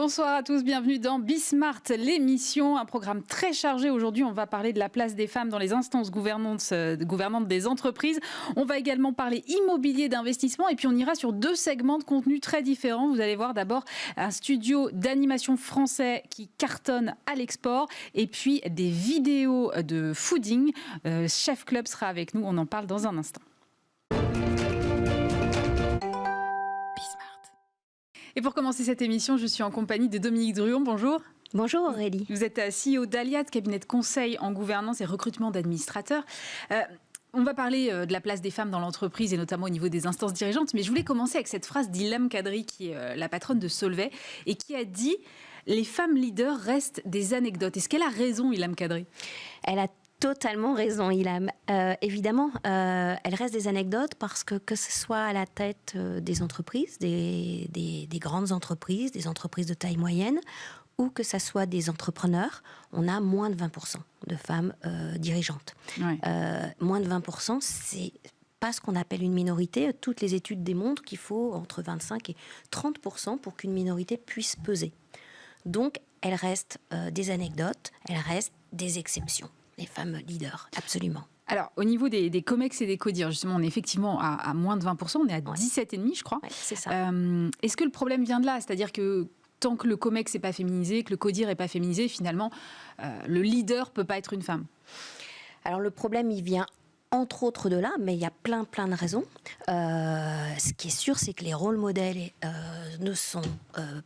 Bonsoir à tous, bienvenue dans Bismart, l'émission, un programme très chargé. Aujourd'hui, on va parler de la place des femmes dans les instances gouvernantes des entreprises. On va également parler immobilier d'investissement et puis on ira sur deux segments de contenu très différents. Vous allez voir d'abord un studio d'animation français qui cartonne à l'export et puis des vidéos de fooding. Chef Club sera avec nous, on en parle dans un instant. Et pour commencer cette émission, je suis en compagnie de Dominique Druon. Bonjour. Bonjour Aurélie. Vous êtes CEO d'Aliad, cabinet de conseil en gouvernance et recrutement d'administrateurs. On va parler de la place des femmes dans l'entreprise et notamment au niveau des instances dirigeantes. Mais je voulais commencer avec cette phrase d'Ilham Kadri, qui est la patronne de Solvay, et qui a dit « Les femmes leaders restent des anecdotes ». Est-ce qu'elle a raison, Ilham Kadri ? Elle a totalement raison, Ilham. Évidemment, elle reste des anecdotes parce que ce soit à la tête des entreprises, des grandes entreprises, des entreprises de taille moyenne, ou que ce soit des entrepreneurs, on a moins de 20% de femmes dirigeantes. Ouais. Moins de 20%, c'est pas ce qu'on appelle une minorité. Toutes les études démontrent qu'il faut entre 25 et 30% pour qu'une minorité puisse peser. Donc, elle reste des anecdotes, elle reste des exceptions. Les femmes leaders, absolument. Alors, au niveau des COMEX et des CODIR, justement, on est effectivement à moins de 20%, on est à 17,5%, je crois. Ouais, c'est ça. Est-ce que le problème vient de là ? C'est-à-dire que tant que le COMEX n'est pas féminisé, que le CODIR n'est pas féminisé, finalement, le leader ne peut pas être une femme. Alors, le problème, il vient entre autres de là, mais il y a plein de raisons. Ce qui est sûr, c'est que les rôles modèles ne sont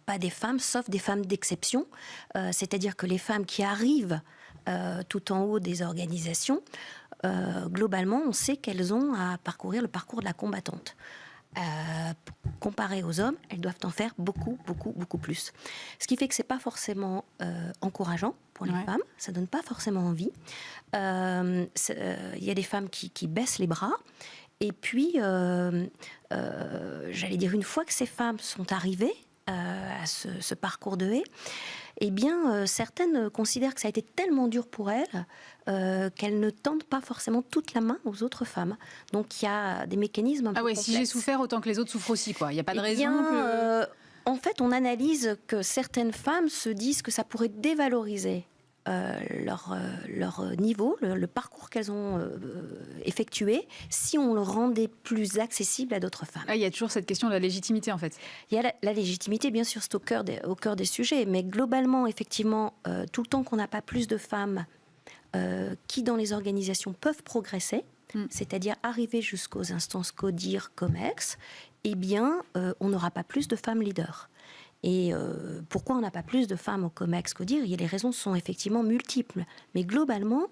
pas des femmes, sauf des femmes d'exception. C'est-à-dire que les femmes qui arrivent tout en haut des organisations, globalement, on sait qu'elles ont à parcourir le parcours de la combattante. Comparé aux hommes, elles doivent en faire beaucoup plus. Ce qui fait que c'est pas forcément encourageant pour les femmes, ça donne pas forcément envie. Il y a des femmes qui baissent les bras. Et puis, j'allais dire, une fois que ces femmes sont arrivées à ce parcours de haie, eh bien, certaines considèrent que ça a été tellement dur pour elles qu'elles ne tendent pas forcément toute la main aux autres femmes. Donc, il y a des mécanismes un peu complexes. Si j'ai souffert, autant que les autres souffrent aussi, quoi. Il n'y a pas de raison En fait, on analyse que certaines femmes se disent que ça pourrait dévaloriser leur niveau, le parcours qu'elles ont effectué, si on le rendait plus accessible à d'autres femmes. Il y a toujours cette question de la légitimité, en fait. Il y a la légitimité, bien sûr, c'est au cœur des sujets, mais globalement, effectivement, tout le temps qu'on n'a pas plus de femmes qui, dans les organisations, peuvent progresser, c'est-à-dire arriver jusqu'aux instances CODIR, COMEX, eh bien, on n'aura pas plus de femmes leaders. Et pourquoi on n'a pas plus de femmes au COMEX qu'ODIR ? Les raisons sont effectivement multiples. Mais globalement,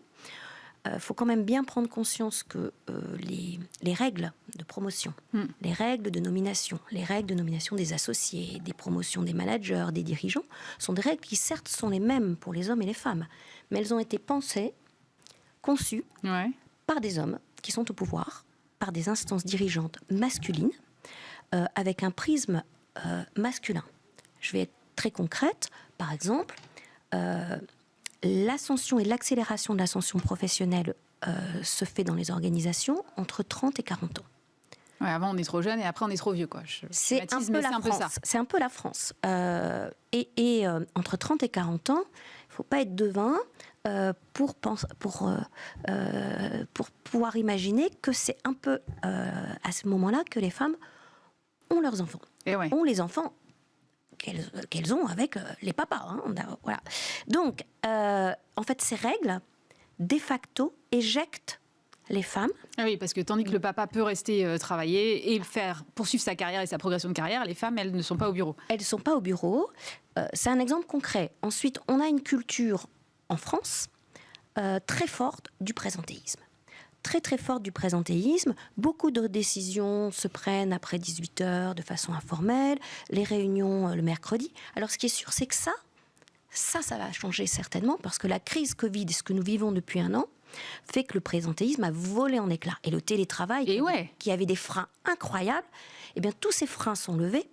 il faut quand même bien prendre conscience que les règles de promotion, les règles de nomination, les règles de nomination des associés, des promotions des managers, des dirigeants, sont des règles qui certes sont les mêmes pour les hommes et les femmes, mais elles ont été pensées, conçues par des hommes qui sont au pouvoir, par des instances dirigeantes masculines, avec un prisme masculin. Je vais être très concrète. Par exemple, l'ascension et l'accélération de l'ascension professionnelle se fait dans les organisations entre 30 et 40 ans. Ouais, avant, on est trop jeune et après, on est trop vieux, quoi. C'est un peu la France. C'est un peu la France. Et entre 30 et 40 ans, il ne faut pas être devin pour pouvoir imaginer que c'est un peu à ce moment-là que les femmes ont leurs enfants. Ont les enfants qu'elles ont avec les papas. Voilà. Donc, en fait, ces règles, de facto, éjectent les femmes. Ah oui, parce que tandis que le papa peut rester travailler et poursuivre sa carrière et sa progression de carrière, les femmes, elles ne sont pas au bureau. Elles ne sont pas au bureau. C'est un exemple concret. Ensuite, on a une culture en France très forte du présentéisme. Très forte du présentéisme. Beaucoup de décisions se prennent après 18 heures de façon informelle, les réunions le mercredi. Alors ce qui est sûr, c'est que ça va changer certainement parce que la crise Covid et ce que nous vivons depuis 1 an fait que le présentéisme a volé en éclats. Et le télétravail, qui avait des freins incroyables, eh bien tous ces freins sont levés.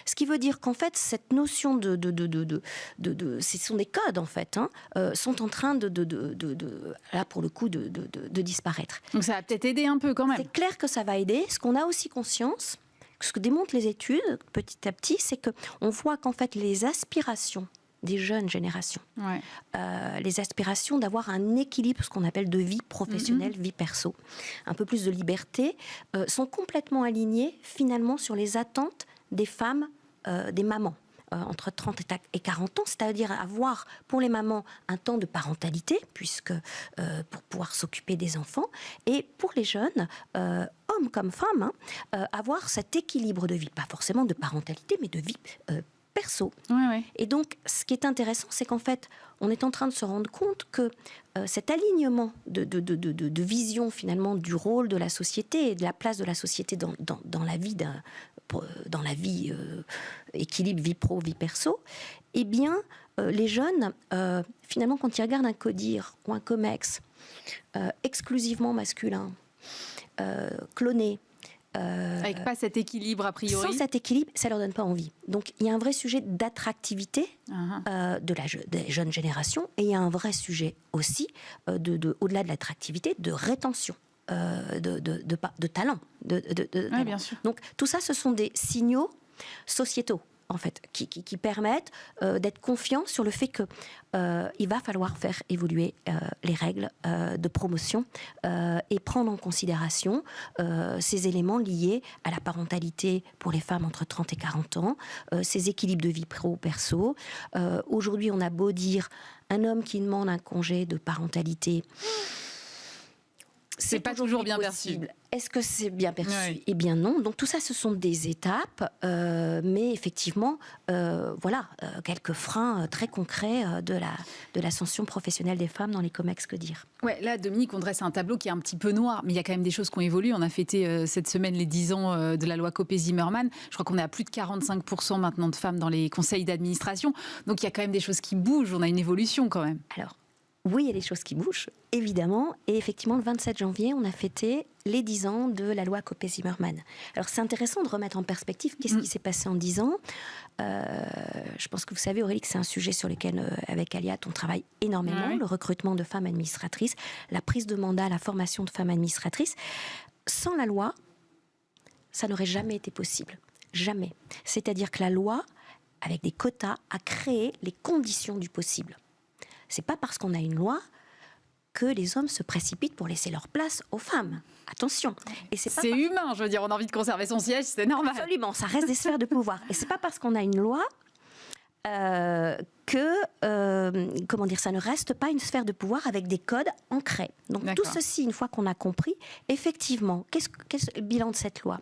Ce qui veut dire qu'en fait, cette notion ce sont des codes en fait, sont en train là pour le coup, de disparaître. Donc ça va peut-être aider un peu quand même. C'est clair que ça va aider. Ce qu'on a aussi conscience, ce que démontrent les études, petit à petit, c'est qu'on voit qu'en fait, les aspirations des jeunes générations, les aspirations d'avoir un équilibre, ce qu'on appelle de vie professionnelle, vie perso, un peu plus de liberté, sont complètement alignées finalement sur les attentes des femmes, des mamans. Entre 30 et 40 ans, c'est-à-dire avoir pour les mamans un temps de parentalité, puisque pour pouvoir s'occuper des enfants, et pour les jeunes, hommes comme femmes, avoir cet équilibre de vie, pas forcément de parentalité, mais de vie perso. Et donc, ce qui est intéressant, c'est qu'en fait, on est en train de se rendre compte que cet alignement de vision finalement du rôle de la société et de la place de la société dans la vie équilibre vie pro, vie perso, eh bien, les jeunes, finalement, quand ils regardent un CODIR ou un COMEX exclusivement masculin, cloné, avec pas cet équilibre a priori. Sans cet équilibre, ça leur donne pas envie. Donc il y a un vrai sujet d'attractivité des jeunes générations, et il y a un vrai sujet aussi au-delà de l'attractivité, de rétention. De talent. Talent. Bien sûr. Donc tout ça, ce sont des signaux sociétaux, en fait, qui permettent d'être confiants sur le fait que il va falloir faire évoluer les règles de promotion et prendre en considération ces éléments liés à la parentalité pour les femmes entre 30 et 40 ans, ces équilibres de vie pro-perso. Aujourd'hui, on a beau dire un homme qui demande un congé de parentalité, c'est pas toujours bien perçu. Est-ce que c'est bien perçu ? Eh bien non. Donc tout ça, ce sont des étapes, mais effectivement, quelques freins très concrets de l'ascension professionnelle des femmes dans les COMEX, que dire. Ouais, là, Dominique, on dresse un tableau qui est un petit peu noir, mais il y a quand même des choses qui ont évolué. On a fêté cette semaine les 10 ans de la loi Copé-Zimmermann. Je crois qu'on est à plus de 45% maintenant de femmes dans les conseils d'administration. Donc il y a quand même des choses qui bougent. On a une évolution quand même. Alors, oui, il y a des choses qui bougent, évidemment. Et effectivement, le 27 janvier, on a fêté les 10 ans de la loi Copé-Zimmermann. Alors, c'est intéressant de remettre en perspective qu'est-ce qui s'est passé en 10 ans. Je pense que vous savez, Aurélie, que c'est un sujet sur lequel, avec Aliat, on travaille énormément. Le recrutement de femmes administratrices, la prise de mandat, la formation de femmes administratrices. Sans la loi, ça n'aurait jamais été possible. Jamais. C'est-à-dire que la loi, avec des quotas, a créé les conditions du possible. C'est pas parce qu'on a une loi que les hommes se précipitent pour laisser leur place aux femmes. Attention. Et c'est humain, je veux dire, on a envie de conserver son siège, c'est normal. Absolument, ça reste des sphères de pouvoir. Et c'est pas parce qu'on a une loi ça ne reste pas une sphère de pouvoir avec des codes ancrés. Donc tout ceci, une fois qu'on a compris, effectivement, qu'est-ce le bilan de cette loi ?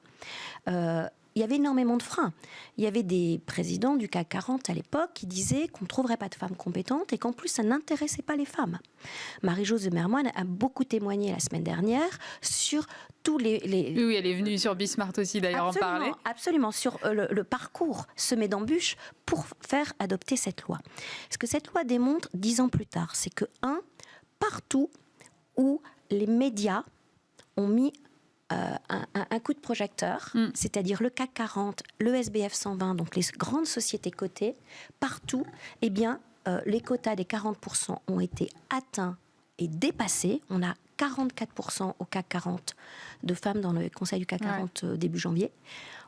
Il y avait énormément de freins. Il y avait des présidents du CAC 40 à l'époque qui disaient qu'on ne trouverait pas de femmes compétentes et qu'en plus, ça n'intéressait pas les femmes. Marie-Jo Zimmermann a beaucoup témoigné la semaine dernière sur tous les... Oui, elle est venue sur Bismart aussi d'ailleurs en parler. Absolument, sur le parcours semé d'embûches pour faire adopter cette loi. Ce que cette loi démontre 10 ans plus tard, c'est que, partout où les médias ont mis un coup de projecteur, c'est-à-dire le CAC 40, le SBF 120, donc les grandes sociétés cotées, partout, eh bien, les quotas des 40% ont été atteints et dépassés. On a 44% au CAC 40 de femmes dans le Conseil du CAC 40 début janvier.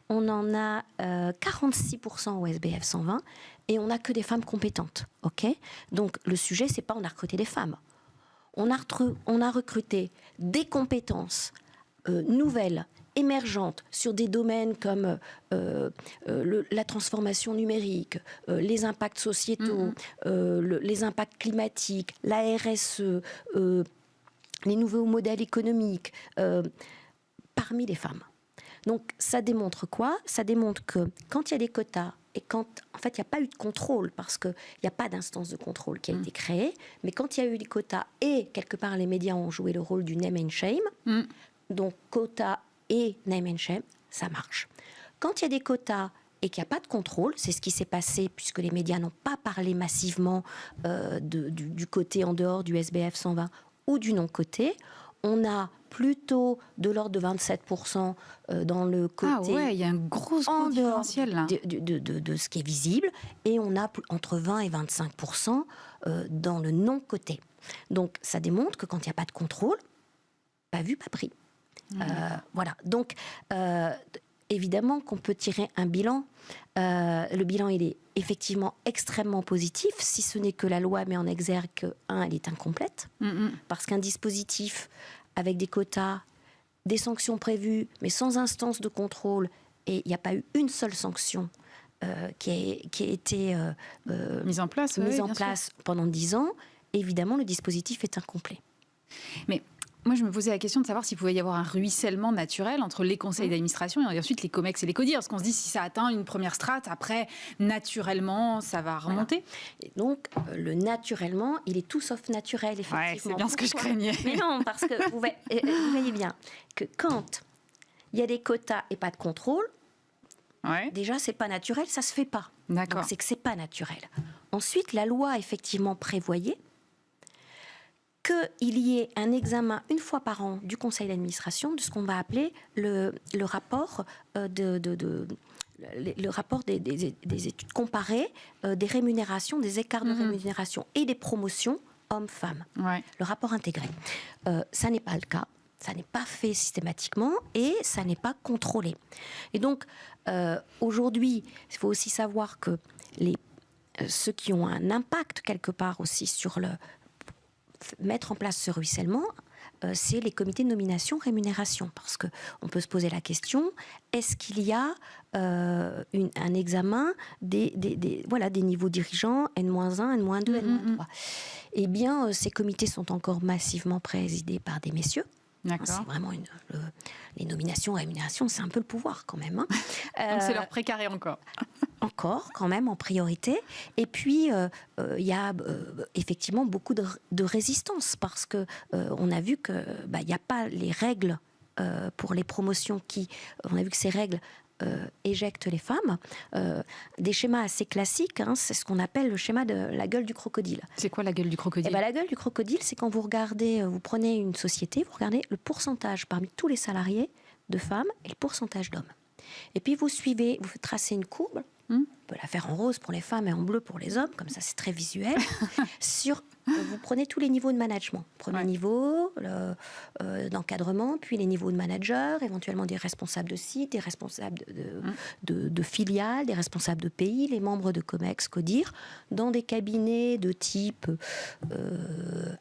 On en a 46% au SBF 120 et on n'a que des femmes compétentes. Okay ? Donc le sujet, c'est pas on a recruté des femmes. On a recruté des compétences nouvelles, émergentes, sur des domaines comme la transformation numérique, les impacts sociétaux, les impacts climatiques, la RSE, les nouveaux modèles économiques, parmi les femmes. Donc ça démontre quoi ? Ça démontre que quand il y a des quotas et quand, en fait, il n'y a pas eu de contrôle, parce qu'il n'y a pas d'instance de contrôle qui a été créée, mais quand il y a eu des quotas et, quelque part, les médias ont joué le rôle du name and shame, donc quotas et name and shame, ça marche. Quand il y a des quotas et qu'il n'y a pas de contrôle, c'est ce qui s'est passé puisque les médias n'ont pas parlé massivement du côté en dehors du SBF 120 ou du non-côté, on a plutôt de l'ordre de 27% dans le côté... Ah ouais, il y a un gros différentiel là. De ce qui est visible, et on a entre 20 et 25% dans le non-côté. Donc ça démontre que quand il n'y a pas de contrôle, pas vu, pas pris. Voilà. Donc, évidemment qu'on peut tirer un bilan. Le bilan, il est effectivement extrêmement positif, si ce n'est que la loi met en exergue que, elle est incomplète, parce qu'un dispositif avec des quotas, des sanctions prévues, mais sans instance de contrôle, et il n'y a pas eu une seule sanction qui a été mise en place, pendant 10 ans, évidemment, le dispositif est incomplet. Mais moi, je me posais la question de savoir s'il pouvait y avoir un ruissellement naturel entre les conseils d'administration et ensuite les COMEX et les CODIR. Parce qu'on se dit, si ça atteint une première strate, après, naturellement, ça va remonter. Voilà. Et donc, le naturellement, il est tout sauf naturel, effectivement. Ouais, c'est bien ce que je craignais. Mais non, parce que vous voyez bien que quand il y a des quotas et pas de contrôle, déjà, c'est pas naturel, ça se fait pas. D'accord. Donc, c'est que c'est pas naturel. Ensuite, la loi, effectivement, prévoyait qu'il y ait un examen une fois par an du conseil d'administration de ce qu'on va appeler le rapport le rapport des études comparées des rémunérations, des écarts de rémunération et des promotions hommes-femmes. Le rapport intégré. Ça n'est pas le cas. Ça n'est pas fait systématiquement et ça n'est pas contrôlé. Et donc, aujourd'hui, il faut aussi savoir que ceux qui ont un impact quelque part aussi sur mettre en place ce ruissellement, c'est les comités de nomination rémunération. Parce qu'on peut se poser la question, est-ce qu'il y a un examen des niveaux dirigeants, N-1, N-2, N-3 ? Eh bien, ces comités sont encore massivement présidés par des messieurs. D'accord. C'est vraiment les nominations, rémunération, c'est un peu le pouvoir quand même. Donc c'est leur précaré encore. Encore, quand même, en priorité. Et puis, il y a effectivement beaucoup de résistance parce que on a vu que il n'y a pas les règles pour les promotions on a vu que ces règles éjectent les femmes. Des schémas assez classiques, c'est ce qu'on appelle le schéma de la gueule du crocodile. C'est quoi la gueule du crocodile ? La gueule du crocodile, c'est quand vous prenez une société, vous regardez le pourcentage parmi tous les salariés de femmes et le pourcentage d'hommes. Et puis vous tracez une courbe, on peut la faire en rose pour les femmes et en bleu pour les hommes, comme ça c'est très visuel, vous prenez tous les niveaux de management. Premier niveau d'encadrement, puis les niveaux de manager, éventuellement des responsables de site, des responsables de filiales, des responsables de pays, les membres de COMEX, CODIR, dans des cabinets de type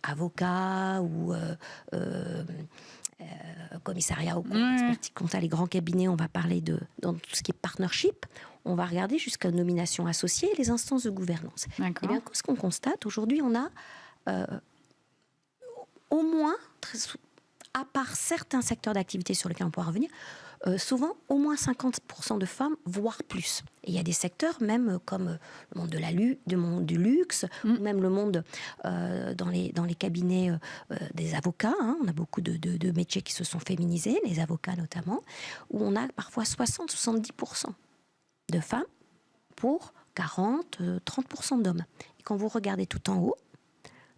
avocat ou commissariat ou expertise comptable, les grands cabinets, on va parler dans tout ce qui est partnership, on va regarder jusqu'à nomination associée et les instances de gouvernance. Et bien, ce qu'on constate, aujourd'hui, on a au moins, à part certains secteurs d'activité sur lesquels on pourra revenir, souvent au moins 50% de femmes, voire plus. Et il y a des secteurs même comme le monde du monde du luxe, ou même le monde dans les cabinets des avocats. On a beaucoup de métiers qui se sont féminisés, les avocats notamment, où on a parfois 60-70% de femmes pour 40-30% d'hommes. Et quand vous regardez tout en haut,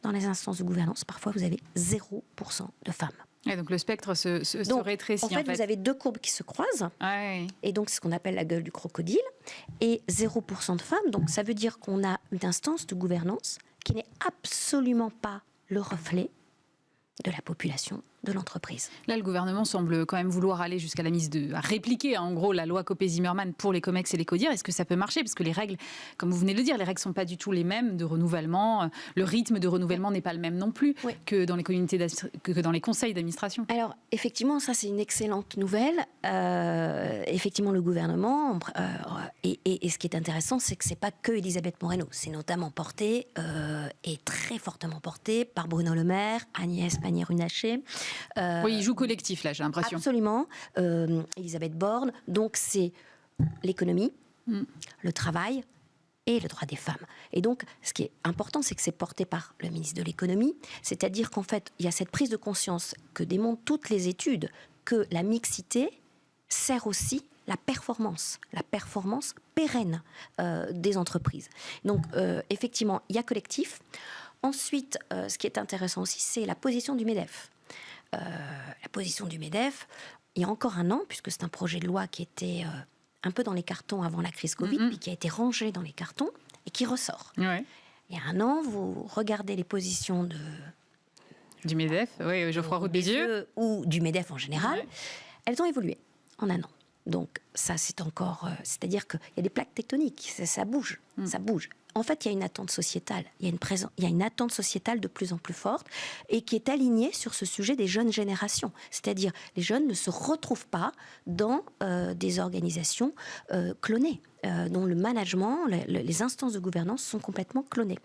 dans les instances de gouvernance, parfois vous avez 0% de femmes. Et donc le spectre se rétrécit. En fait, vous avez deux courbes qui se croisent. Et donc, c'est ce qu'on appelle la gueule du crocodile. Et 0% de femmes. Donc, ça veut dire qu'on a une instance de gouvernance qui n'est absolument pas le reflet de la population de l'entreprise. Là, le gouvernement semble quand même vouloir aller jusqu'à à répliquer, en gros, la loi Copé-Zimmermann pour les COMEX et les CODIR. Est-ce que ça peut marcher ? Parce que les règles, comme vous venez de le dire, les règles ne sont pas du tout les mêmes de renouvellement. Le rythme de renouvellement n'est pas le même non plus que dans les conseils d'administration. Alors, effectivement, ça, c'est une excellente nouvelle. Effectivement, le gouvernement, et ce qui est intéressant, c'est que ce n'est pas que Elisabeth Moreno. C'est notamment porté, et très fortement porté, par Bruno Le Maire, Agnès Pannier-Runacher. Oui, il joue collectif, là, j'ai l'impression. Absolument. Elisabeth Borne. Donc, c'est l'économie, le travail et le droit des femmes. Et donc, ce qui est important, c'est que c'est porté par le ministre de l'économie. C'est-à-dire qu'en fait, il y a cette prise de conscience que démontrent toutes les études, que la mixité sert aussi la performance pérenne des entreprises. Donc, effectivement, il y a collectif. Ensuite, ce qui est intéressant aussi, c'est la position du MEDEF. La position du MEDEF, il y a encore un an, puisque c'est un projet de loi qui était un peu dans les cartons avant la crise Covid, puis qui a été rangé dans les cartons et qui ressort. Il y a un an, vous regardez les positions du MEDEF, Geoffroy Roux de Bézieux, ou du MEDEF en général, elles ont évolué en un an. Donc ça, c'est encore... c'est-à-dire qu'il y a des plaques tectoniques, ça bouge, ça bouge. En fait, il y a une attente sociétale. Il y a une attente sociétale de plus en plus forte et qui est alignée sur ce sujet des jeunes générations. C'est-à-dire, les jeunes ne se retrouvent pas dans des organisations clonées, dont le management, les instances de gouvernance sont complètement clonées.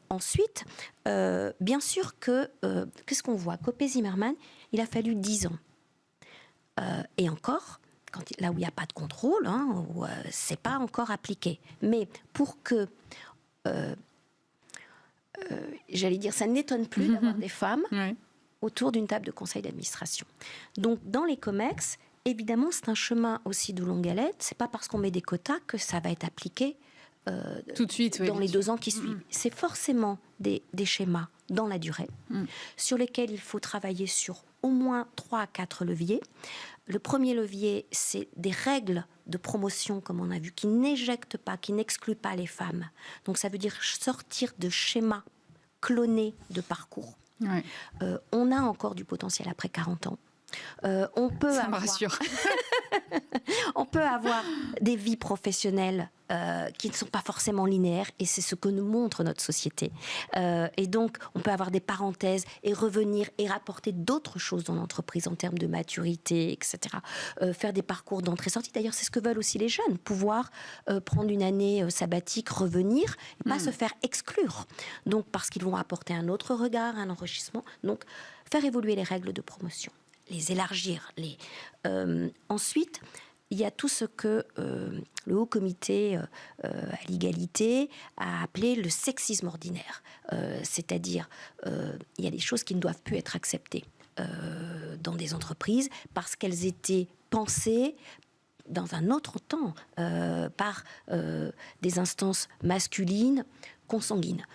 Ensuite, bien sûr que... qu'est-ce qu'on voit ? Copé-Zimmermann, il a fallu 10 ans. Et encore... là où il n'y a pas de contrôle, où c'est pas encore appliqué. Mais pour que, j'allais dire, ça n'étonne plus d'avoir des femmes autour d'une table de conseil d'administration. Donc, dans les COMEX, évidemment, c'est un chemin aussi de longue haleine. C'est pas parce qu'on met des quotas que ça va être appliqué tout de suite, dans les 2 ans qui suivent. C'est forcément des schémas dans la durée, sur lesquels il faut travailler sur au moins 3 à 4 leviers. Le premier levier, c'est des règles de promotion, comme on a vu, qui n'éjectent pas, qui n'excluent pas les femmes. Donc ça veut dire sortir de schémas clonés de parcours. Ouais. On a encore du potentiel après 40 ans. On peut ça me rassure. On peut avoir des vies professionnelles qui ne sont pas forcément linéaires, et c'est ce que nous montre notre société. Et donc, on peut avoir des parenthèses et revenir et rapporter d'autres choses dans l'entreprise en termes de maturité, etc. Faire des parcours d'entrée-sortie. D'ailleurs, c'est ce que veulent aussi les jeunes, pouvoir prendre une année sabbatique, revenir, et pas se faire exclure. Donc, parce qu'ils vont apporter un autre regard, un enrichissement. Donc, faire évoluer les règles de promotion, les élargir. Ensuite, il y a tout ce que le Haut Comité à l'égalité a appelé le sexisme ordinaire. C'est-à-dire, il y a des choses qui ne doivent plus être acceptées dans des entreprises parce qu'elles étaient pensées dans un autre temps par des instances masculines, consanguines.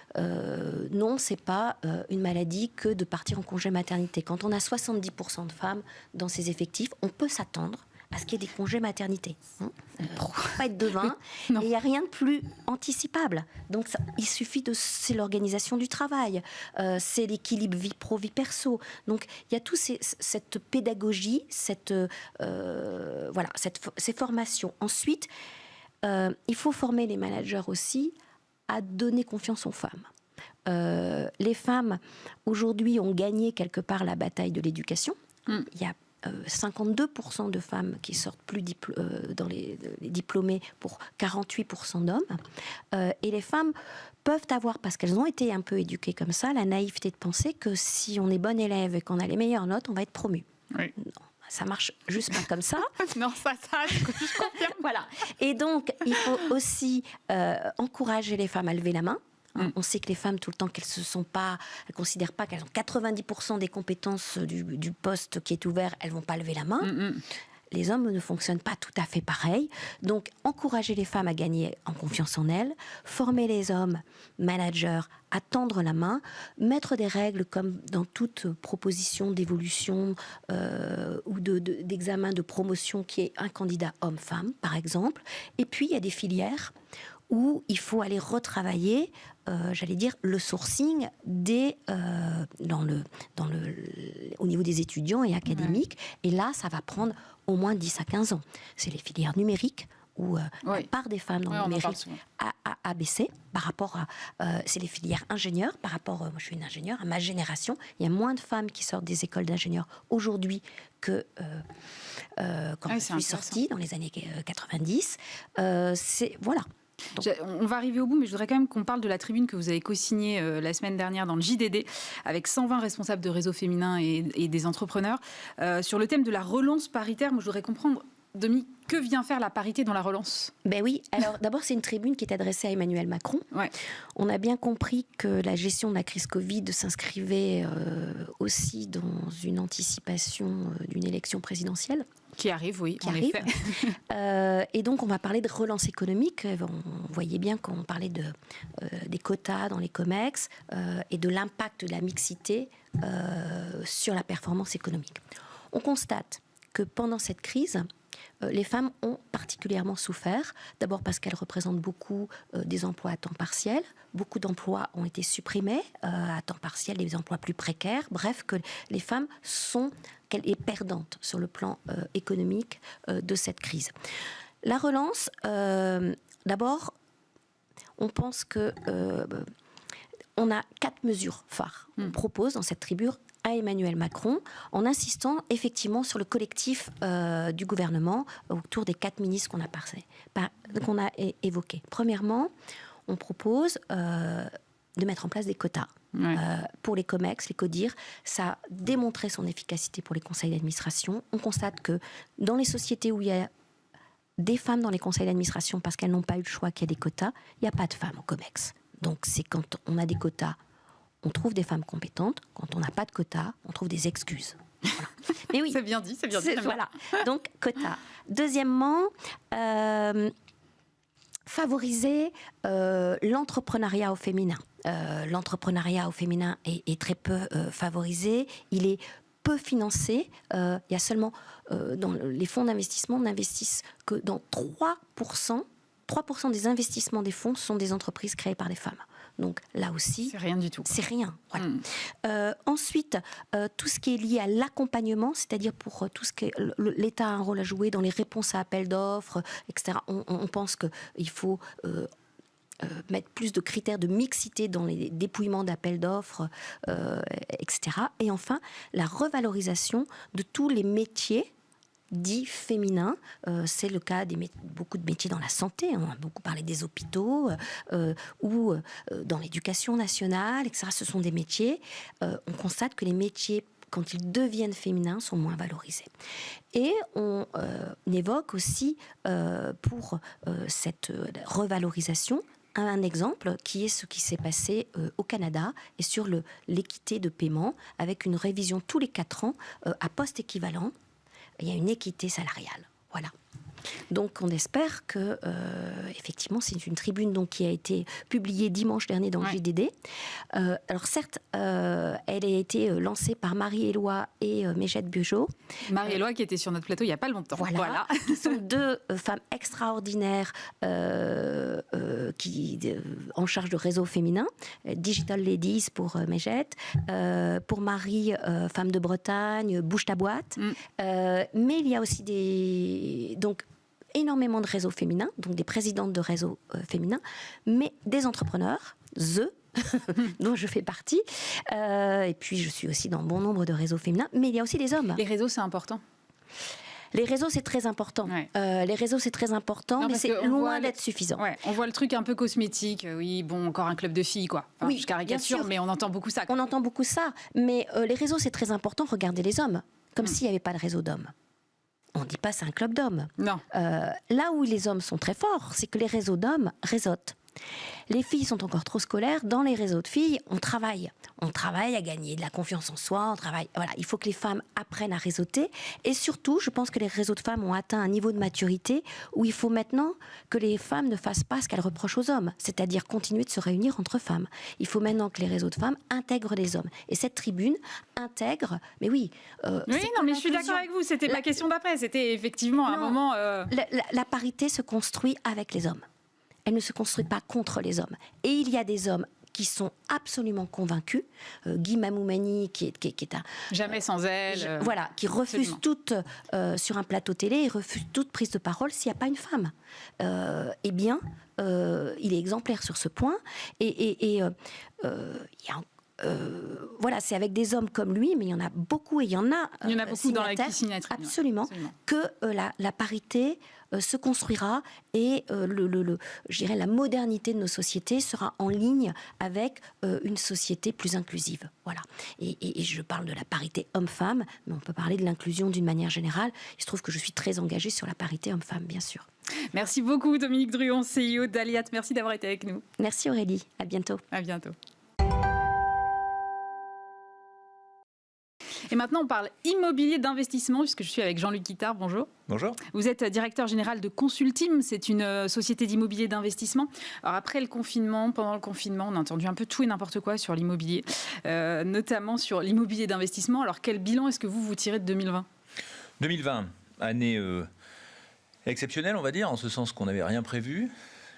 Non, c'est pas une maladie que de partir en congé maternité. Quand on a 70% de femmes dans ses effectifs, on peut s'attendre à ce qu'il y ait des congés maternité. Pas être devin. Et il n'y a rien de plus anticipable. Donc, il suffit de... C'est l'organisation du travail. C'est l'équilibre vie pro, vie perso. Donc, il y a toute cette pédagogie, ces formations. Ensuite, il faut former les managers aussi à donner confiance aux femmes. Les femmes, aujourd'hui, ont gagné quelque part la bataille de l'éducation. Il y a 52% de femmes qui sortent plus dans les diplômés pour 48% d'hommes. Et les femmes peuvent avoir, parce qu'elles ont été un peu éduquées comme ça, la naïveté de penser que si on est bonne élève et qu'on a les meilleures notes, on va être promu. Oui. Non. Ça marche juste pas comme ça. Non, ça, je confirme. Voilà. Et donc, il faut aussi encourager les femmes à lever la main. On sait que les femmes, tout le temps, elles considèrent pas qu'elles ont 90% des compétences du poste qui est ouvert, elles vont pas lever la main. Les hommes ne fonctionnent pas tout à fait pareil. Donc, encourager les femmes à gagner en confiance en elles, former les hommes, managers, à tendre la main, mettre des règles comme dans toute proposition d'évolution ou d'examen de promotion qui est un candidat homme-femme, par exemple. Et puis, il y a des filières où il faut aller retravailler, j'allais dire, le sourcing au niveau des étudiants et académiques. Ouais. Et là, ça va prendre au moins 10 à 15 ans. C'est les filières numériques, où la part des femmes dans le numérique a baissé par rapport à... c'est les filières ingénieurs, par rapport... moi, je suis une ingénieure, à ma génération, il y a moins de femmes qui sortent des écoles d'ingénieurs aujourd'hui que quand je suis sortie, dans les années 90. Voilà. Donc, on va arriver au bout, mais je voudrais quand même qu'on parle de la tribune que vous avez co-signée la semaine dernière dans le JDD avec 120 responsables de réseaux féminins et des entrepreneurs sur le thème de la relance paritaire. Moi, je voudrais comprendre, Dominique, que vient faire la parité dans la relance ? Ben oui, alors d'abord c'est une tribune qui est adressée à Emmanuel Macron. Ouais. On a bien compris que la gestion de la crise Covid s'inscrivait aussi dans une anticipation d'une élection présidentielle. Qui arrive, oui, en effet. Et donc, on va parler de relance économique. On voyait bien qu'on parlait des quotas dans les COMEX et de l'impact de la mixité sur la performance économique. On constate que pendant cette crise, les femmes ont particulièrement souffert. D'abord parce qu'elles représentent beaucoup des emplois à temps partiel. Beaucoup d'emplois ont été supprimés à temps partiel, des emplois plus précaires. Bref, que les femmes sont perdantes sur le plan économique de cette crise. La relance, d'abord, on pense que on a 4 mesures phares. On propose dans cette tribune à Emmanuel Macron, en insistant effectivement sur le collectif du gouvernement autour des 4 ministres qu'on a évoqués. Premièrement, on propose de mettre en place des quotas. Pour les COMEX, les CODIR, ça a démontré son efficacité pour les conseils d'administration. On constate que dans les sociétés où il y a des femmes dans les conseils d'administration parce qu'elles n'ont pas eu le choix qu'il y a des quotas, il n'y a pas de femmes au COMEX. Donc c'est quand on a des quotas, on trouve des femmes compétentes. Quand on n'a pas de quotas, on trouve des excuses. Voilà. Mais oui, c'est bien dit. Voilà. Donc quotas. Deuxièmement, favoriser l'entrepreneuriat au féminin. L'entrepreneuriat au féminin est très peu favorisé. Il est peu financé. Il y a seulement dans les fonds d'investissement, n'investissent que dans 3%. 3% des investissements des fonds sont des entreprises créées par des femmes. Donc là aussi, c'est rien du tout. C'est rien. Voilà. Ensuite, tout ce qui est lié à l'accompagnement, c'est-à-dire pour tout ce que l'État a un rôle à jouer dans les réponses à appels d'offres, etc. On pense qu'il faut mettre plus de critères de mixité dans les dépouillements d'appels d'offres, etc. Et enfin, la revalorisation de tous les métiers dits féminins. C'est le cas beaucoup de métiers dans la santé. On a beaucoup parlé des hôpitaux ou dans l'éducation nationale, etc. Ce sont des métiers. On constate que les métiers, quand ils deviennent féminins, sont moins valorisés. Et on évoque aussi pour cette revalorisation un exemple qui est ce qui s'est passé au Canada et sur l'équité de paiement avec une révision tous les 4 ans à poste équivalent. Il y a une équité salariale. Voilà. Donc on espère que, effectivement, c'est une tribune donc, qui a été publiée dimanche dernier dans le JDD. Alors certes, elle a été lancée par Marie-Éloi et Mégette Bugeaud. Marie-Éloi qui était sur notre plateau il n'y a pas longtemps. Voilà. Qui sont 2 femmes extraordinaires en charge de réseau féminin. Digital Ladies pour Mégette. Pour Marie, femme de Bretagne, Bouge ta boîte. Mais il y a aussi donc énormément de réseaux féminins, donc des présidentes de réseaux féminins, mais des entrepreneurs, dont je fais partie. Et puis je suis aussi dans bon nombre de réseaux féminins, mais il y a aussi des hommes. Les réseaux, c'est important. Les réseaux, c'est très important. Les réseaux, c'est très important, mais c'est loin d'être suffisant. On voit le truc un peu cosmétique. Oui, bon, encore un club de filles, quoi. Enfin, oui, je caricature, mais on entend beaucoup ça. On entend beaucoup ça, mais les réseaux, c'est très important. Regardez les hommes, comme s'il n'y avait pas de réseau d'hommes. On ne dit pas c'est un club d'hommes. Non. Là où les hommes sont très forts, c'est que les réseaux d'hommes réseautent. Les filles sont encore trop scolaires. Dans les réseaux de filles, on travaille. On travaille à gagner de la confiance en soi. On travaille. Voilà, il faut que les femmes apprennent à réseauter. Et surtout, je pense que les réseaux de femmes ont atteint un niveau de maturité où il faut maintenant que les femmes ne fassent pas ce qu'elles reprochent aux hommes, c'est-à-dire continuer de se réunir entre femmes. Il faut maintenant que les réseaux de femmes intègrent les hommes. Et cette tribune intègre. Mais oui. Oui, non, mais je suis d'accord avec vous. C'était la question d'après. C'était effectivement un moment. La parité se construit avec les hommes. Elle ne se construit pas contre les hommes. Et il y a des hommes qui sont absolument convaincus. Guy Mamoumani, qui est un... Jamais sans elle. Voilà, qui refuse toute, sur un plateau télé, il refuse toute prise de parole s'il n'y a pas une femme. Eh bien, il est exemplaire sur ce point. Et il y a voilà, c'est avec des hommes comme lui, mais il y en a beaucoup, et il y en a beaucoup dans la signataire. Absolument, que la parité se construira et je dirais la modernité de nos sociétés sera en ligne avec une société plus inclusive. Voilà. Et je parle de la parité homme-femme, mais on peut parler de l'inclusion d'une manière générale. Il se trouve que je suis très engagée sur la parité homme-femme, bien sûr. Merci beaucoup, Dominique Druon, CEO d'Aliat. Merci d'avoir été avec nous. Merci Aurélie. À bientôt. À bientôt. Et maintenant, on parle immobilier d'investissement, puisque je suis avec Jean-Luc Guittard. Bonjour. Bonjour. Vous êtes directeur général de Consultim. C'est une société d'immobilier d'investissement. Alors après le confinement, pendant le confinement, on a entendu un peu tout et n'importe quoi sur l'immobilier, notamment sur l'immobilier d'investissement. Alors quel bilan est-ce que vous tirez de 2020 ? 2020, année Exceptionnel, on va dire, en ce sens qu'on n'avait rien prévu.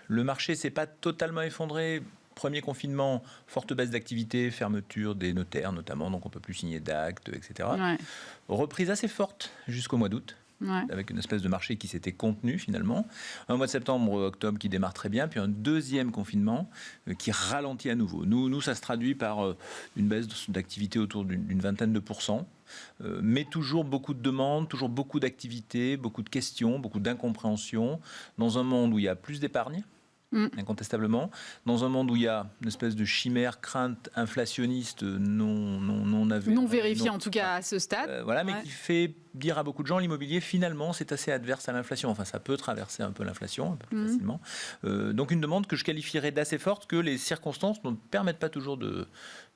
Le marché s'est pas totalement effondré. Premier confinement, forte baisse d'activité, fermeture des notaires notamment, donc on ne peut plus signer d'actes, etc. Ouais. Reprise assez forte jusqu'au mois d'août. Ouais. Avec une espèce de marché qui s'était contenu finalement. Un mois de septembre, octobre qui démarre très bien, puis un deuxième confinement qui ralentit à nouveau. Nous, ça se traduit par une baisse d'activité autour d'une vingtaine de pourcents, mais toujours beaucoup de demandes, toujours beaucoup d'activités, beaucoup de questions, beaucoup d'incompréhension, dans un monde où il y a plus d'épargne, incontestablement, dans un monde où il y a une espèce de chimère, crainte inflationniste non vérifiée en tout cas à ce stade. Voilà, mais qui fait dire à beaucoup de gens l'immobilier finalement c'est assez adverse à l'inflation. Enfin, ça peut traverser un peu l'inflation un peu plus facilement. Donc une demande que je qualifierais d'assez forte que les circonstances ne permettent pas toujours de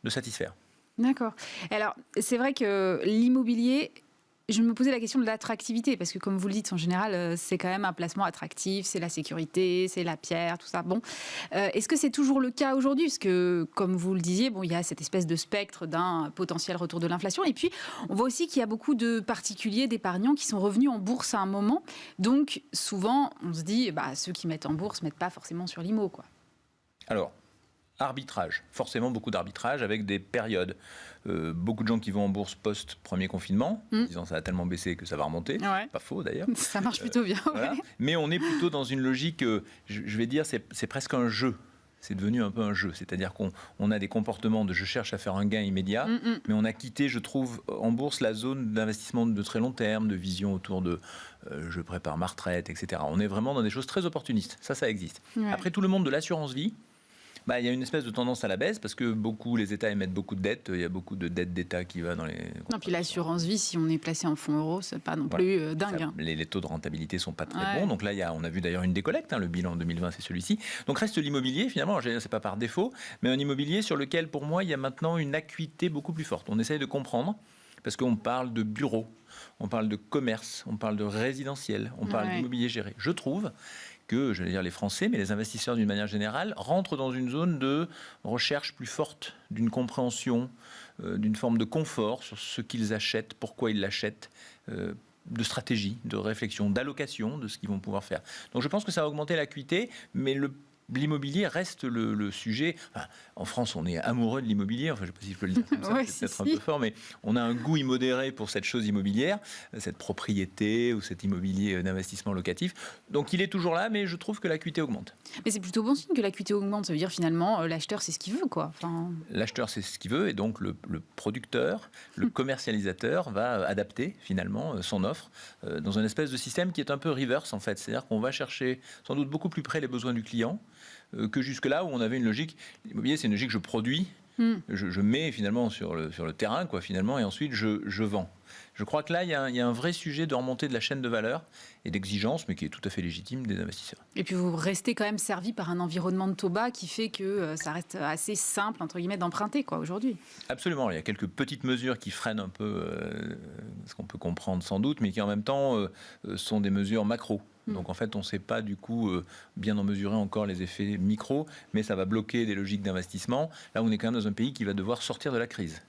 satisfaire. D'accord. Alors c'est vrai que l'immobilier, je me posais la question de l'attractivité, parce que comme vous le dites, en général, c'est quand même un placement attractif, c'est la sécurité, c'est la pierre, tout ça. Bon, est-ce que c'est toujours le cas aujourd'hui ? Parce que, comme vous le disiez, bon, il y a cette espèce de spectre d'un potentiel retour de l'inflation. Et puis, on voit aussi qu'il y a beaucoup de particuliers, d'épargnants qui sont revenus en bourse à un moment. Donc, souvent, on se dit, ceux qui mettent en bourse ne mettent pas forcément sur l'IMO, quoi. Alors, arbitrage, forcément beaucoup d'arbitrage avec des périodes. Beaucoup de gens qui vont en bourse post-premier confinement, disant ça a tellement baissé que ça va remonter. Ouais. Pas faux d'ailleurs. Ça marche plutôt bien. Voilà. Ouais. Mais on est plutôt dans une logique, je vais dire, c'est presque un jeu. C'est devenu un peu un jeu. C'est-à-dire qu'on a des comportements de je cherche à faire un gain immédiat, mais on a quitté, je trouve, en bourse la zone d'investissement de très long terme, de vision autour de je prépare ma retraite, etc. On est vraiment dans des choses très opportunistes. Ça existe. Ouais. Après, tout le monde de l'assurance-vie, il y a une espèce de tendance à la baisse parce que les États émettent beaucoup de dettes. Il y a beaucoup de dettes d'État qui va dans les... Non, puis l'assurance vie, si on est placé en fonds euros, c'est pas non plus dingue. Les taux de rentabilité sont pas très bons. Donc là, on a vu d'ailleurs une décollecte. Le bilan 2020, c'est celui-ci. Donc reste l'immobilier, finalement. C'est pas par défaut, mais un immobilier sur lequel, pour moi, il y a maintenant une acuité beaucoup plus forte. On essaye de comprendre parce qu'on parle de bureaux, on parle de commerce, on parle de résidentiel, on parle d'immobilier géré. Je trouve que, les Français, mais les investisseurs d'une manière générale, rentrent dans une zone de recherche plus forte, d'une compréhension, d'une forme de confort sur ce qu'ils achètent, pourquoi ils l'achètent, de stratégie, de réflexion, d'allocation de ce qu'ils vont pouvoir faire. Donc je pense que ça va augmenter l'acuité, mais l'immobilier reste le sujet. Enfin, en France, on est amoureux de l'immobilier. Enfin, je ne sais pas si je peux le dire comme ça, c'est peut-être un peu fort, mais on a un goût immodéré pour cette chose immobilière, cette propriété ou cet immobilier d'investissement locatif. Donc, il est toujours là, mais je trouve que l'acuité augmente. Mais c'est plutôt bon signe que l'acuité augmente. Ça veut dire finalement, l'acheteur, c'est ce qu'il veut, quoi. Enfin... L'acheteur, c'est ce qu'il veut, et donc le producteur, le commercialisateur va adapter finalement son offre dans une espèce de système qui est un peu reverse en fait. C'est-à-dire qu'on va chercher sans doute beaucoup plus près les besoins du client que jusque-là où on avait une logique. L'immobilier, c'est une logique, je produis, je mets finalement sur le terrain, quoi, finalement, et ensuite je vends. Je crois que là, il y a un vrai sujet de remontée de la chaîne de valeur et d'exigence, mais qui est tout à fait légitime des investisseurs. Et puis vous restez quand même servi par un environnement de taux bas qui fait que ça reste assez simple, entre guillemets, d'emprunter, quoi, aujourd'hui. Absolument. Il y a quelques petites mesures qui freinent un peu ce qu'on peut comprendre sans doute, mais qui en même temps sont des mesures macro. Donc en fait, on ne sait pas du coup bien en mesurer encore les effets micro, mais ça va bloquer des logiques d'investissement. Là, on est quand même dans un pays qui va devoir sortir de la crise.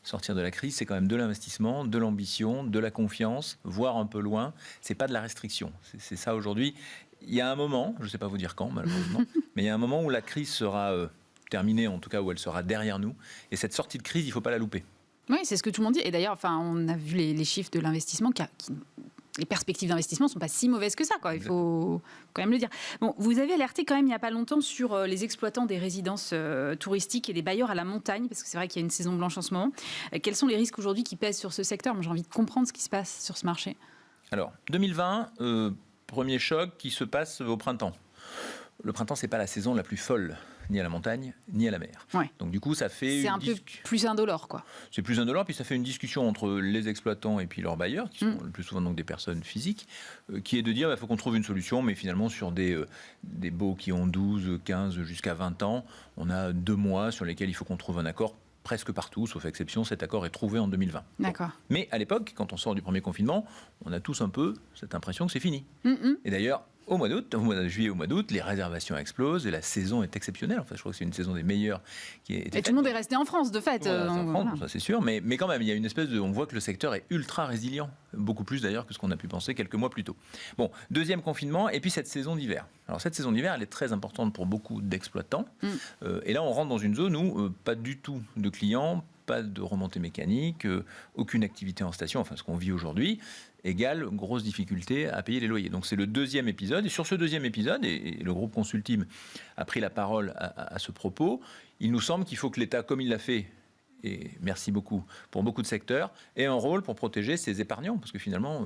Sortir de la crise, c'est quand même de l'investissement, de l'ambition, de la confiance, voir un peu loin. C'est pas de la restriction. C'est ça aujourd'hui. Il y a un moment, je ne sais pas vous dire quand malheureusement, mais il y a un moment où la crise sera terminée, en tout cas où elle sera derrière nous. Et cette sortie de crise, il ne faut pas la louper. Oui, c'est ce que tout le monde dit. Et d'ailleurs, on a vu les chiffres de l'investissement les perspectives d'investissement ne sont pas si mauvaises que ça, quoi. Il faut quand même le dire. Bon, vous avez alerté quand même il n'y a pas longtemps sur les exploitants des résidences touristiques et les bailleurs à la montagne, parce que c'est vrai qu'il y a une saison blanche en ce moment. Quels sont les risques aujourd'hui qui pèsent sur ce secteur ? Moi, j'ai envie de comprendre ce qui se passe sur ce marché. Alors, 2020, premier choc qui se passe au printemps. Le printemps, ce n'est pas la saison la plus folle, ni à la montagne, ni à la mer. Ouais. Donc du coup, ça fait... C'est un peu plus indolore, quoi. C'est plus indolore, puis ça fait une discussion entre les exploitants et puis leurs bailleurs, qui sont le plus souvent donc des personnes physiques, qui est de dire, faut qu'on trouve une solution, mais finalement sur des baux qui ont 12, 15, jusqu'à 20 ans, on a 2 mois sur lesquels il faut qu'on trouve un accord. Presque partout, sauf exception, cet accord est trouvé en 2020. D'accord. Bon. Mais à l'époque, quand on sort du premier confinement, on a tous un peu cette impression que c'est fini. Et d'ailleurs, au mois d'août, au mois de juillet, au mois d'août, les réservations explosent et la saison est exceptionnelle. Enfin, je crois que c'est une saison des meilleures qui est. Et tout le monde est resté en France, de fait. Voilà, en France, ça c'est sûr, mais quand même, il y a une espèce de. On voit que le secteur est ultra résilient, beaucoup plus d'ailleurs que ce qu'on a pu penser quelques mois plus tôt. Bon, deuxième confinement, et puis cette saison d'hiver. Alors cette saison d'hiver, elle est très importante pour beaucoup d'exploitants. Et là, on rentre dans une zone où pas du tout de clients, pas de remontée mécanique, aucune activité en station, enfin ce qu'on vit aujourd'hui, égale grosse difficulté à payer les loyers. Donc c'est le deuxième épisode, et sur ce deuxième épisode, et le groupe Consultime a pris la parole à ce propos, il nous semble qu'il faut que l'État, comme il l'a fait, et merci beaucoup, pour beaucoup de secteurs, ait un rôle pour protéger ses épargnants, parce que finalement,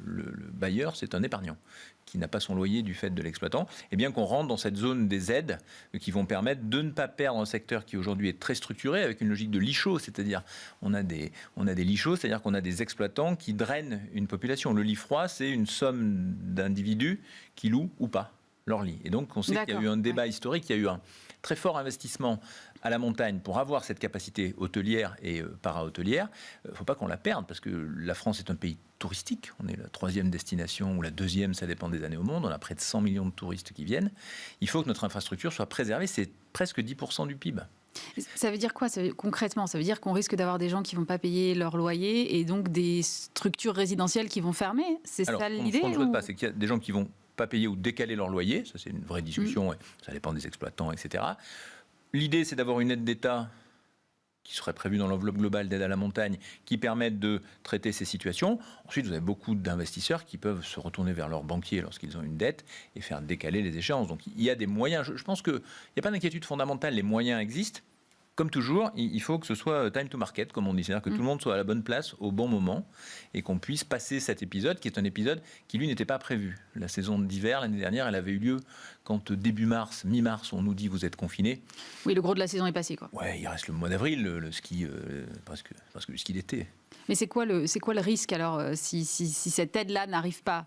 le bailleur, c'est un épargnant qui n'a pas son loyer du fait de l'exploitant, et bien qu'on rentre dans cette zone des aides qui vont permettre de ne pas perdre un secteur qui aujourd'hui est très structuré, avec une logique de lishos, c'est-à-dire on a des lishos, c'est-à-dire qu'on a des exploitants qui drainent une population. Le lit froid, c'est une somme d'individus qui louent ou pas leur lit. Et donc on sait qu'il y a eu un débat historique, il y a eu un très fort investissement à la montagne pour avoir cette capacité hôtelière et para-hôtelière. Il ne faut pas qu'on la perde, parce que la France est un pays touristique. On est la 3e destination, ou la 2e, ça dépend des années au monde. On a près de 100 millions de touristes qui viennent. Il faut que notre infrastructure soit préservée. C'est presque 10% du PIB. Ça veut dire quoi concrètement? Ça veut dire qu'on risque d'avoir des gens qui ne vont pas payer leur loyer et donc des structures résidentielles qui vont fermer? C'est ça l'idée? Ce qu'on ne souhaite pas, c'est qu'il y a des gens qui vont pas payer ou décaler leur loyer. Ça, c'est une vraie discussion. Ça dépend des exploitants, etc. L'idée, c'est d'avoir une aide d'État qui serait prévue dans l'enveloppe globale d'aide à la montagne, qui permette de traiter ces situations. Ensuite, vous avez beaucoup d'investisseurs qui peuvent se retourner vers leurs banquiers lorsqu'ils ont une dette et faire décaler les échéances. Donc, il y a des moyens. Je pense qu'il n'y a pas d'inquiétude fondamentale. Les moyens existent. Comme toujours, il faut que ce soit time to market, comme on dit. C'est-à-dire que tout le monde soit à la bonne place au bon moment et qu'on puisse passer cet épisode, qui est un épisode qui, lui, n'était pas prévu. La saison d'hiver, l'année dernière, elle avait eu lieu quand début mars, mi-mars, on nous dit vous êtes confinés. Oui, le gros de la saison est passé, quoi. Ouais, il reste le mois d'avril, le ski, presque le ski d'été. Mais c'est quoi le risque, alors, si cette aide-là n'arrive pas?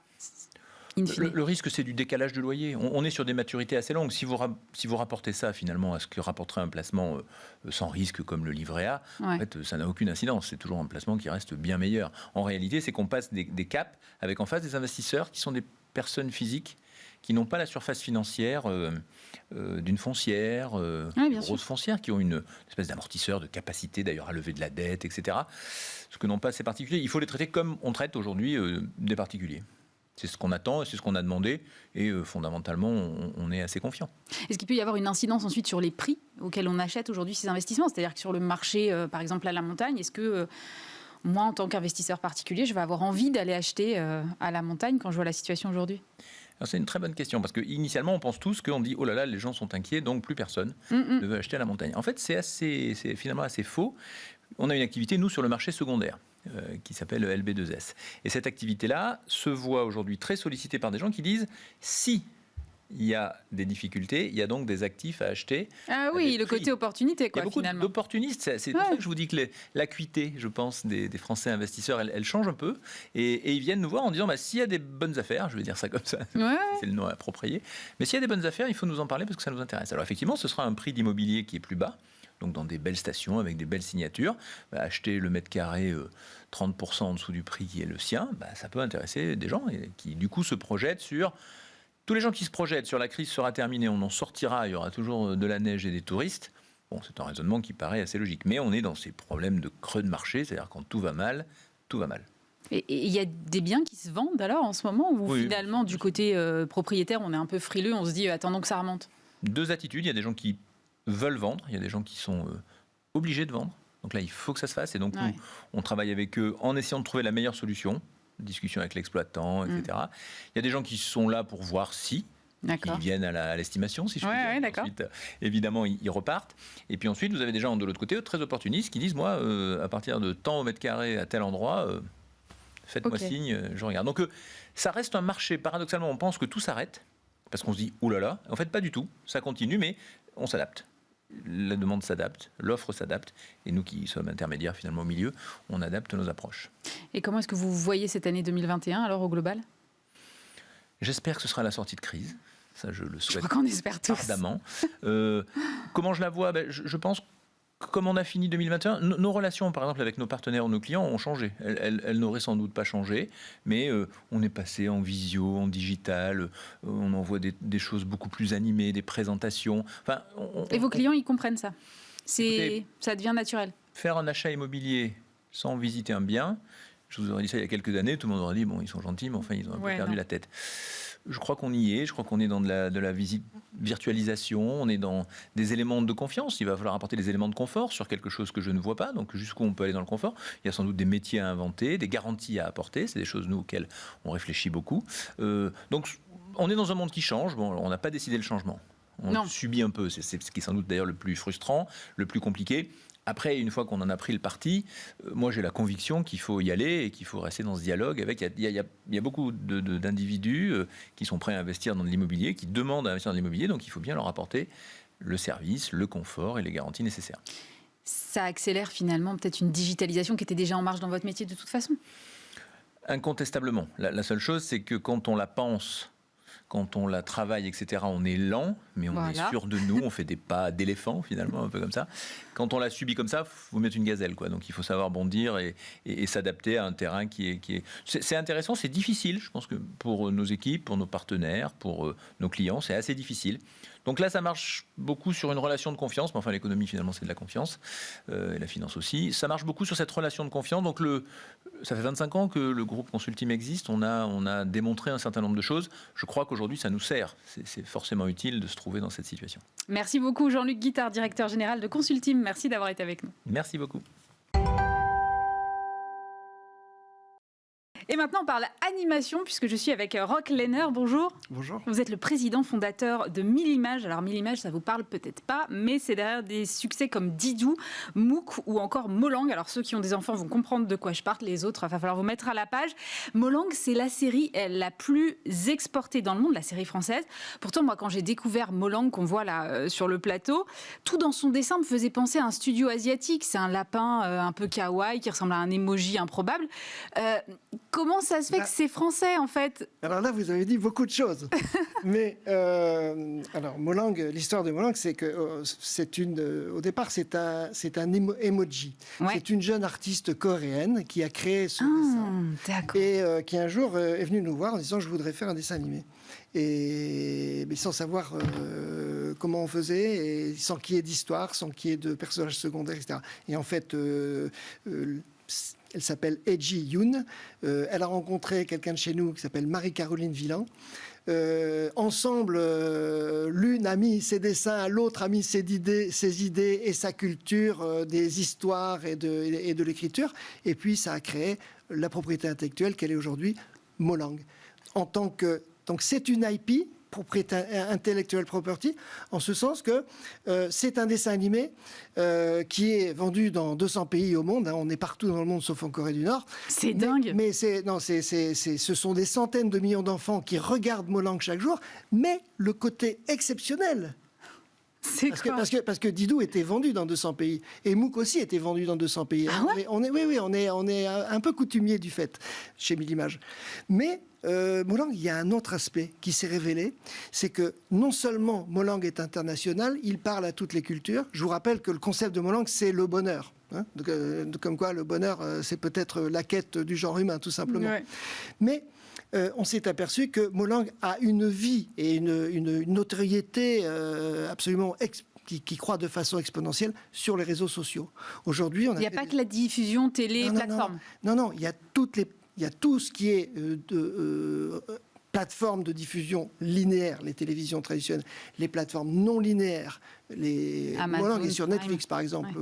Le risque, c'est du décalage de loyer. On est sur des maturités assez longues. Si vous rapportez ça finalement à ce que rapporterait un placement sans risque comme le livret A, en fait, ça n'a aucune incidence. C'est toujours un placement qui reste bien meilleur. En réalité, c'est qu'on passe des caps avec en face des investisseurs qui sont des personnes physiques qui n'ont pas la surface financière d'une foncière, grosse foncière, qui ont une espèce d'amortisseur, de capacité d'ailleurs à lever de la dette, etc. Ce que n'ont pas ces particuliers. Il faut les traiter comme on traite aujourd'hui des particuliers. C'est ce qu'on attend, c'est ce qu'on a demandé, et fondamentalement, on est assez confiant. Est-ce qu'il peut y avoir une incidence ensuite sur les prix auxquels on achète aujourd'hui ces investissements? C'est-à-dire que sur le marché, par exemple à la montagne, est-ce que moi, en tant qu'investisseur particulier, je vais avoir envie d'aller acheter à la montagne quand je vois la situation aujourd'hui? Alors, c'est une très bonne question, parce qu'initialement, on pense tous qu'on dit « Oh là là, les gens sont inquiets, donc plus personne ne veut acheter à la montagne ». En fait, c'est finalement assez faux. On a une activité, nous, sur le marché secondaire, qui s'appelle LB2S. Et cette activité-là se voit aujourd'hui très sollicitée par des gens qui disent si il y a des difficultés, il y a donc des actifs à acheter. Ah oui, le côté opportunité, quoi, finalement. Il y a beaucoup d'opportunistes. C'est pour ça que je vous dis que l'acuité, je pense, des Français investisseurs, elle change un peu. Et ils viennent nous voir en disant s'il y a des bonnes affaires, je vais dire ça comme ça, c'est le nom approprié, mais s'il y a des bonnes affaires, il faut nous en parler parce que ça nous intéresse. Alors effectivement, ce sera un prix d'immobilier qui est plus bas, donc dans des belles stations avec des belles signatures. Acheter le mètre carré 30% en dessous du prix qui est le sien, ça peut intéresser des gens et qui du coup se projettent sur... Tous les gens qui se projettent sur la crise sera terminée, on en sortira, il y aura toujours de la neige et des touristes. Bon, c'est un raisonnement qui paraît assez logique. Mais on est dans ces problèmes de creux de marché, c'est-à-dire quand tout va mal, tout va mal. Et il y a des biens qui se vendent alors en ce moment où finalement du côté propriétaire on est un peu frileux, on se dit attendons que ça remonte? Deux attitudes, il y a des gens qui veulent vendre, il y a des gens qui sont obligés de vendre. Donc là il faut que ça se fasse et donc nous on travaille avec eux en essayant de trouver la meilleure solution. Discussion avec l'exploitant, etc. Il y a des gens qui sont là pour voir si, qui viennent à l'estimation, si je puis dire. Ensuite, évidemment, ils repartent. Et puis ensuite, vous avez des gens de l'autre côté, très opportunistes, qui disent, moi, à partir de tant au mètre carré à tel endroit, faites-moi signe, je regarde. Donc, ça reste un marché. Paradoxalement, on pense que tout s'arrête, parce qu'on se dit, oulala. En fait, pas du tout. Ça continue, mais on s'adapte. La demande s'adapte, l'offre s'adapte, et nous qui sommes intermédiaires finalement au milieu, on adapte nos approches. Et comment est-ce que vous voyez cette année 2021 alors au global? J'espère que ce sera la sortie de crise, ça je le souhaite. Je crois qu'on espère tous. Ardemment. Comment je la vois? Je pense comme on a fini 2021, nos relations, par exemple, avec nos partenaires ou nos clients ont changé. Elles n'auraient sans doute pas changé, mais on est passé en visio, en digital, on envoie des choses beaucoup plus animées, des présentations. Enfin, et vos clients, ils comprennent ça? Écoutez, ça devient naturel. Faire un achat immobilier sans visiter un bien, je vous aurais dit ça il y a quelques années, tout le monde aurait dit, bon, ils sont gentils, mais enfin, ils ont un peu perdu la tête. Je crois qu'on y est, je crois qu'on est dans de la virtualisation, on est dans des éléments de confiance. Il va falloir apporter des éléments de confort sur quelque chose que je ne vois pas, donc jusqu'où on peut aller dans le confort. Il y a sans doute des métiers à inventer, des garanties à apporter, c'est des choses, nous, auxquelles on réfléchit beaucoup. Donc, on est dans un monde qui change, bon, on n'a pas décidé le changement. On subit un peu, c'est ce qui est sans doute d'ailleurs le plus frustrant, le plus compliqué. Après, une fois qu'on en a pris le parti, moi j'ai la conviction qu'il faut y aller et qu'il faut rester dans ce dialogue avec. Il y a beaucoup d'individus qui sont prêts à investir dans de l'immobilier, qui demandent à investir dans de l'immobilier, donc il faut bien leur apporter le service, le confort et les garanties nécessaires. Ça accélère finalement peut-être une digitalisation qui était déjà en marche dans votre métier de toute façon? Incontestablement. La seule chose, c'est que quand on la pense, quand on la travaille, etc., on est lent, mais on est sûr de nous, on fait des pas d'éléphant finalement, un peu comme ça. Quand on la subit comme ça, il faut mettre une gazelle, quoi. Donc il faut savoir bondir et s'adapter à un terrain qui est... C'est intéressant, c'est difficile, je pense que pour nos équipes, pour nos partenaires, pour nos clients, c'est assez difficile. Donc là, ça marche beaucoup sur une relation de confiance, mais enfin l'économie finalement c'est de la confiance, et la finance aussi. Ça marche beaucoup sur cette relation de confiance. Donc ça fait 25 ans que le groupe Consulteam existe, on a démontré un certain nombre de choses. Je crois qu'aujourd'hui ça nous sert, c'est forcément utile de se trouver dans cette situation. Merci beaucoup Jean-Luc Guittard, directeur général de Consulteam, merci d'avoir été avec nous. Merci beaucoup. Et maintenant, on parle animation, puisque je suis avec Roch Lehner. Bonjour. Bonjour. Vous êtes le président fondateur de 1000 Images. Alors, 1000 Images, ça vous parle peut-être pas, mais c'est derrière des succès comme Didou, Mouk ou encore Molang. Alors, ceux qui ont des enfants vont comprendre de quoi je parle. Les autres, il va falloir vous mettre à la page. Molang, c'est la série la plus exportée dans le monde, la série française. Pourtant, moi, quand j'ai découvert Molang, qu'on voit là sur le plateau, tout dans son dessin me faisait penser à un studio asiatique. C'est un lapin un peu kawaii qui ressemble à un emoji improbable. Comment ça se fait que c'est français, en fait? Alors là, vous avez dit beaucoup de choses. Mais, alors, Molang, l'histoire de Molang, c'est que au départ, c'est un emoji. Ouais. C'est une jeune artiste coréenne qui a créé ce dessin. Et qui un jour est venue nous voir en disant « Je voudrais faire un dessin animé ». Mais sans savoir comment on faisait, et sans qu'il y ait d'histoire, sans qu'il y ait de personnages secondaires, etc. Et en fait... elle s'appelle Eji Yoon. Elle a rencontré quelqu'un de chez nous qui s'appelle Marie-Caroline Villan. Ensemble, l'une a mis ses dessins, l'autre a mis ses idées et sa culture, des histoires et de l'écriture. Et puis, ça a créé la propriété intellectuelle qu'elle est aujourd'hui, Molang. Donc, c'est une IP, propriété intellectuelle property, en ce sens que c'est un dessin animé qui est vendu dans 200 pays au monde. Hein, on est partout dans le monde sauf en Corée du Nord. C'est dingue. Mais ce sont des centaines de millions d'enfants qui regardent Molang chaque jour. Mais le côté exceptionnel, parce que Didou était vendu dans 200 pays et Mouk aussi était vendu dans 200 pays. Ah ouais? On est un peu coutumier du fait chez 1000 Images. Mais Molang, il y a un autre aspect qui s'est révélé, c'est que non seulement Molang est international, il parle à toutes les cultures. Je vous rappelle que le concept de Molang, c'est le bonheur. Hein, comme quoi, le bonheur, c'est peut-être la quête du genre humain, tout simplement. Ouais. Mais on s'est aperçu que Molang a une vie et une notoriété absolument qui croît de façon exponentielle sur les réseaux sociaux. Aujourd'hui, il n'y a pas que la diffusion télé, plateforme. Non, il y a tout ce qui est plateformes de diffusion linéaire, les télévisions traditionnelles, les plateformes non linéaires, Molang est sur Netflix par exemple,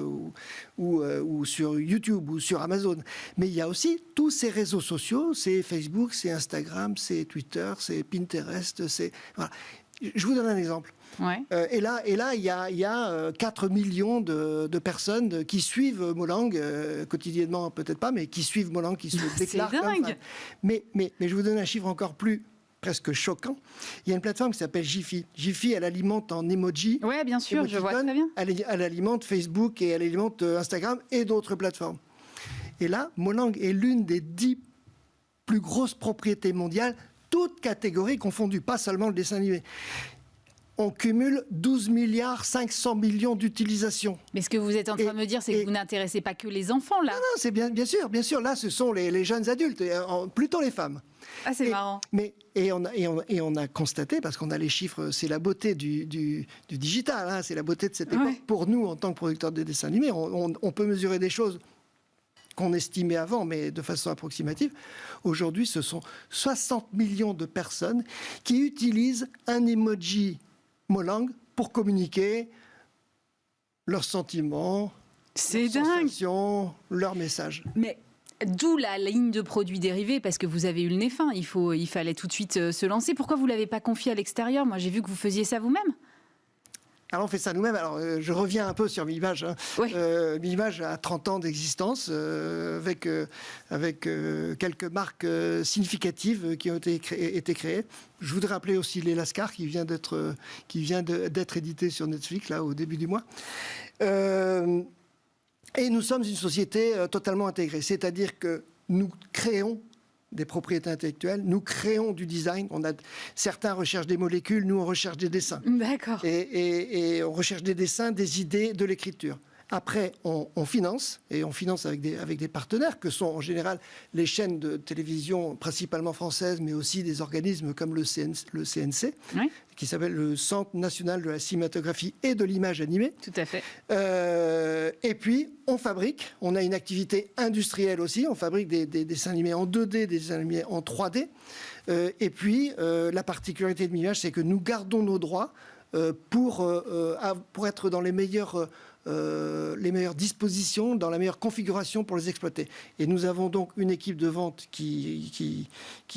ouais. ou sur YouTube ou sur Amazon. Mais il y a aussi tous ces réseaux sociaux, c'est Facebook, c'est Instagram, c'est Twitter, c'est Pinterest, voilà. Je vous donne un exemple. Ouais. Et là, il y a 4 millions de personnes qui suivent Molang quotidiennement, peut-être pas, mais qui suivent Molang, qui se déclarent. C'est dingue. Mais je vous donne un chiffre encore plus presque choquant. Il y a une plateforme qui s'appelle Jiffy. Jiffy, elle alimente en emoji. Oui, bien sûr, je vois très bien. Elle alimente Facebook et elle alimente Instagram et d'autres plateformes. Et là, Molang est l'une des 10 plus grosses propriétés mondiales, toutes catégories confondues, pas seulement le dessin animé. on cumule 12 milliards 500 millions d'utilisations. Mais ce que vous êtes en train de me dire, c'est que vous n'intéressez pas que les enfants, là. Non, c'est bien sûr. Là, ce sont les jeunes adultes, plutôt les femmes. Ah, c'est marrant. Et on a constaté, parce qu'on a les chiffres, c'est la beauté du digital, hein, c'est la beauté de cette époque. Ouais. Pour nous, en tant que producteurs de dessins animés, on peut mesurer des choses qu'on estimait avant, mais de façon approximative. Aujourd'hui, ce sont 60 millions de personnes qui utilisent un emoji Molang pour communiquer leurs sentiments, leurs sensations, leurs messages. Mais d'où la ligne de produits dérivés, parce que vous avez eu le nez fin, il fallait tout de suite se lancer. Pourquoi vous ne l'avez pas confié à l'extérieur? Moi, j'ai vu que vous faisiez ça vous-même. Alors on fait ça nous-mêmes. Alors je reviens un peu sur Mimage. Hein. Oui. Mimage a 30 ans d'existence avec quelques marques significatives qui ont été créées. Je voudrais rappeler aussi Les Lascars qui vient d'être édité sur Netflix là au début du mois. Et nous sommes une société totalement intégrée, c'est-à-dire que nous créons des propriétés intellectuelles, nous créons du design. Certains recherchent des molécules, nous on recherche des dessins. D'accord. Et on recherche des dessins, des idées, de l'écriture. Après, on finance, et on finance avec des partenaires, que sont en général les chaînes de télévision, principalement françaises, mais aussi des organismes comme le CNC, Oui. qui s'appelle le Centre national de la cinématographie et de l'image animée. Tout à fait. Et puis, on fabrique, on a une activité industrielle aussi, on fabrique des dessins animés en 2D, des dessins animés en 3D. Et puis, la particularité de Mimage, c'est que nous gardons nos droits pour être dans les meilleures dispositions, dans la meilleure configuration pour les exploiter. Et nous avons donc une équipe de vente qui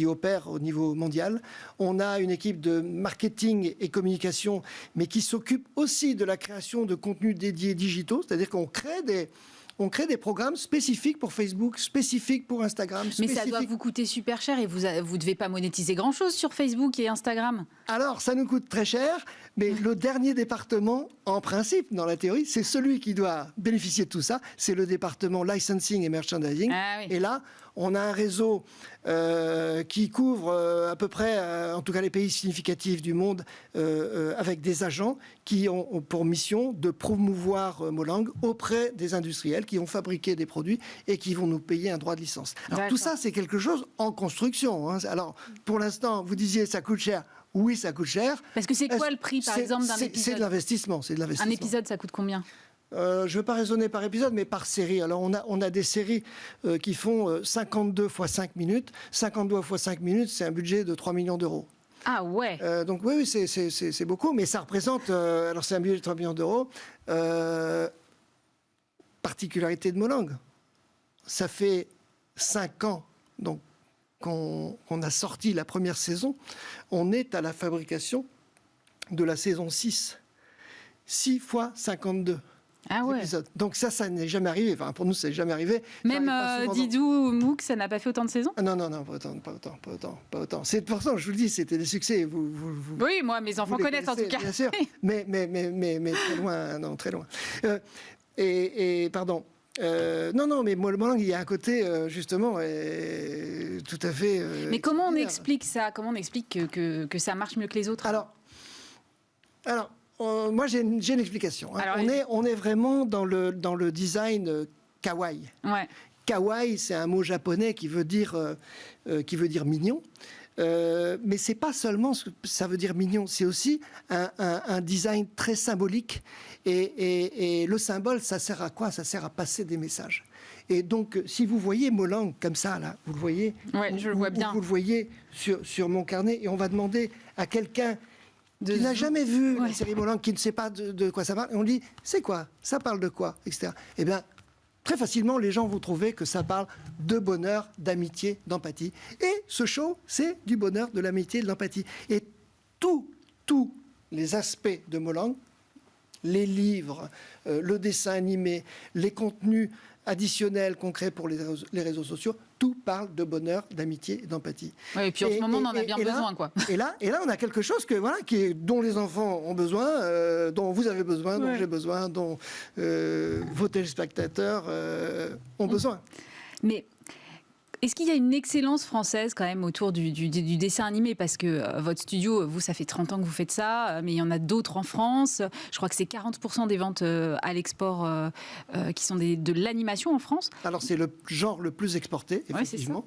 opère au niveau mondial. On a une équipe de marketing et communication, mais qui s'occupe aussi de la création de contenus dédiés digitaux, c'est-à-dire qu'on crée des programmes spécifiques pour Facebook, spécifiques pour Instagram. Mais ça doit vous coûter super cher et vous ne devez pas monétiser grand-chose sur Facebook et Instagram. Alors, ça nous coûte très cher, mais le dernier département, en principe, dans la théorie, c'est celui qui doit bénéficier de tout ça. C'est le département licensing et merchandising. Ah oui. Et là, on a un réseau qui couvre à peu près, en tout cas les pays significatifs du monde, avec des agents qui ont pour mission de promouvoir Molang auprès des industriels qui ont fabriqué des produits et qui vont nous payer un droit de licence. Alors tout ça, c'est quelque chose en construction. Hein. Alors, pour l'instant, vous disiez ça coûte cher. Oui, ça coûte cher. Parce que c'est quoi le prix, par exemple, d'un épisode? C'est de l'investissement. Un épisode, ça coûte combien? Je ne veux pas raisonner par épisode, mais par série. Alors, on a des séries qui font 52 x 5 minutes. 52 x 5 minutes, c'est un budget de 3 millions d'euros. Ah ouais. Donc oui, c'est beaucoup, mais ça représente... alors, c'est un budget de 3 millions d'euros. Particularité de Molang. Ça fait 5 ans, donc, qu'on a sorti la première saison. On est à la fabrication de la saison 6. 6 fois 52. Ah ouais. Épisodes. Donc ça n'est jamais arrivé. Enfin, pour nous, ça n'est jamais arrivé. Même Didou ou Mouk, ça n'a pas fait autant de saisons? Non, pas autant. C'est pour ça, je vous le dis, c'était des succès. Oui, moi, mes enfants connaissent en tout cas. Bien sûr, mais très loin, non, très loin. Pardon. Non, mais Molang, il y a un côté, justement, tout à fait... mais comment on explique ça? Comment on explique que ça marche mieux que les autres? Alors moi, j'ai une explication. Hein. Alors, on est vraiment dans le design kawaii. Ouais. Kawaii, c'est un mot japonais qui veut dire mignon. Mais c'est pas seulement ce que ça veut dire mignon, c'est aussi un design très symbolique. Et le symbole, ça sert à quoi? Ça sert à passer des messages. Et donc, si vous voyez Molang comme ça, là, vous le voyez? Ouais, je le vois bien. Vous le voyez sur mon carnet, et on va demander à quelqu'un qui n'a jamais vu la série Molang, qui ne sait pas de quoi ça parle, et on dit, c'est quoi? Ça parle de quoi? Etc. Eh bien, très facilement, les gens vont trouver que ça parle de bonheur, d'amitié, d'empathie. Et ce show, c'est du bonheur, de l'amitié, de l'empathie. Et tous les aspects de Molang, les livres, le dessin animé, les contenus additionnels qu'on crée pour les réseaux sociaux, tout parle de bonheur, d'amitié et d'empathie. Ouais, et puis en ce moment, on en a bien besoin, quoi. Et là, on a quelque chose dont les enfants ont besoin, dont vous avez besoin, dont j'ai besoin, dont vos téléspectateurs ont besoin. Mais Est-ce qu'il y a une excellence française quand même autour du dessin animé? Parce que votre studio, vous, ça fait 30 ans que vous faites ça, mais il y en a d'autres en France. Je crois que c'est 40% des ventes à l'export qui sont de l'animation en France. Alors c'est le genre le plus exporté, effectivement.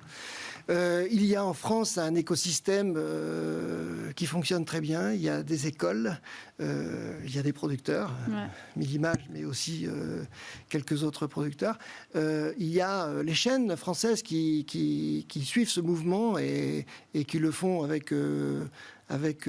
Il y a en France un écosystème qui fonctionne très bien. Il y a des écoles, il y a des producteurs, Millimage, mais aussi quelques autres producteurs. Il y a les chaînes françaises qui suivent ce mouvement et qui le font avec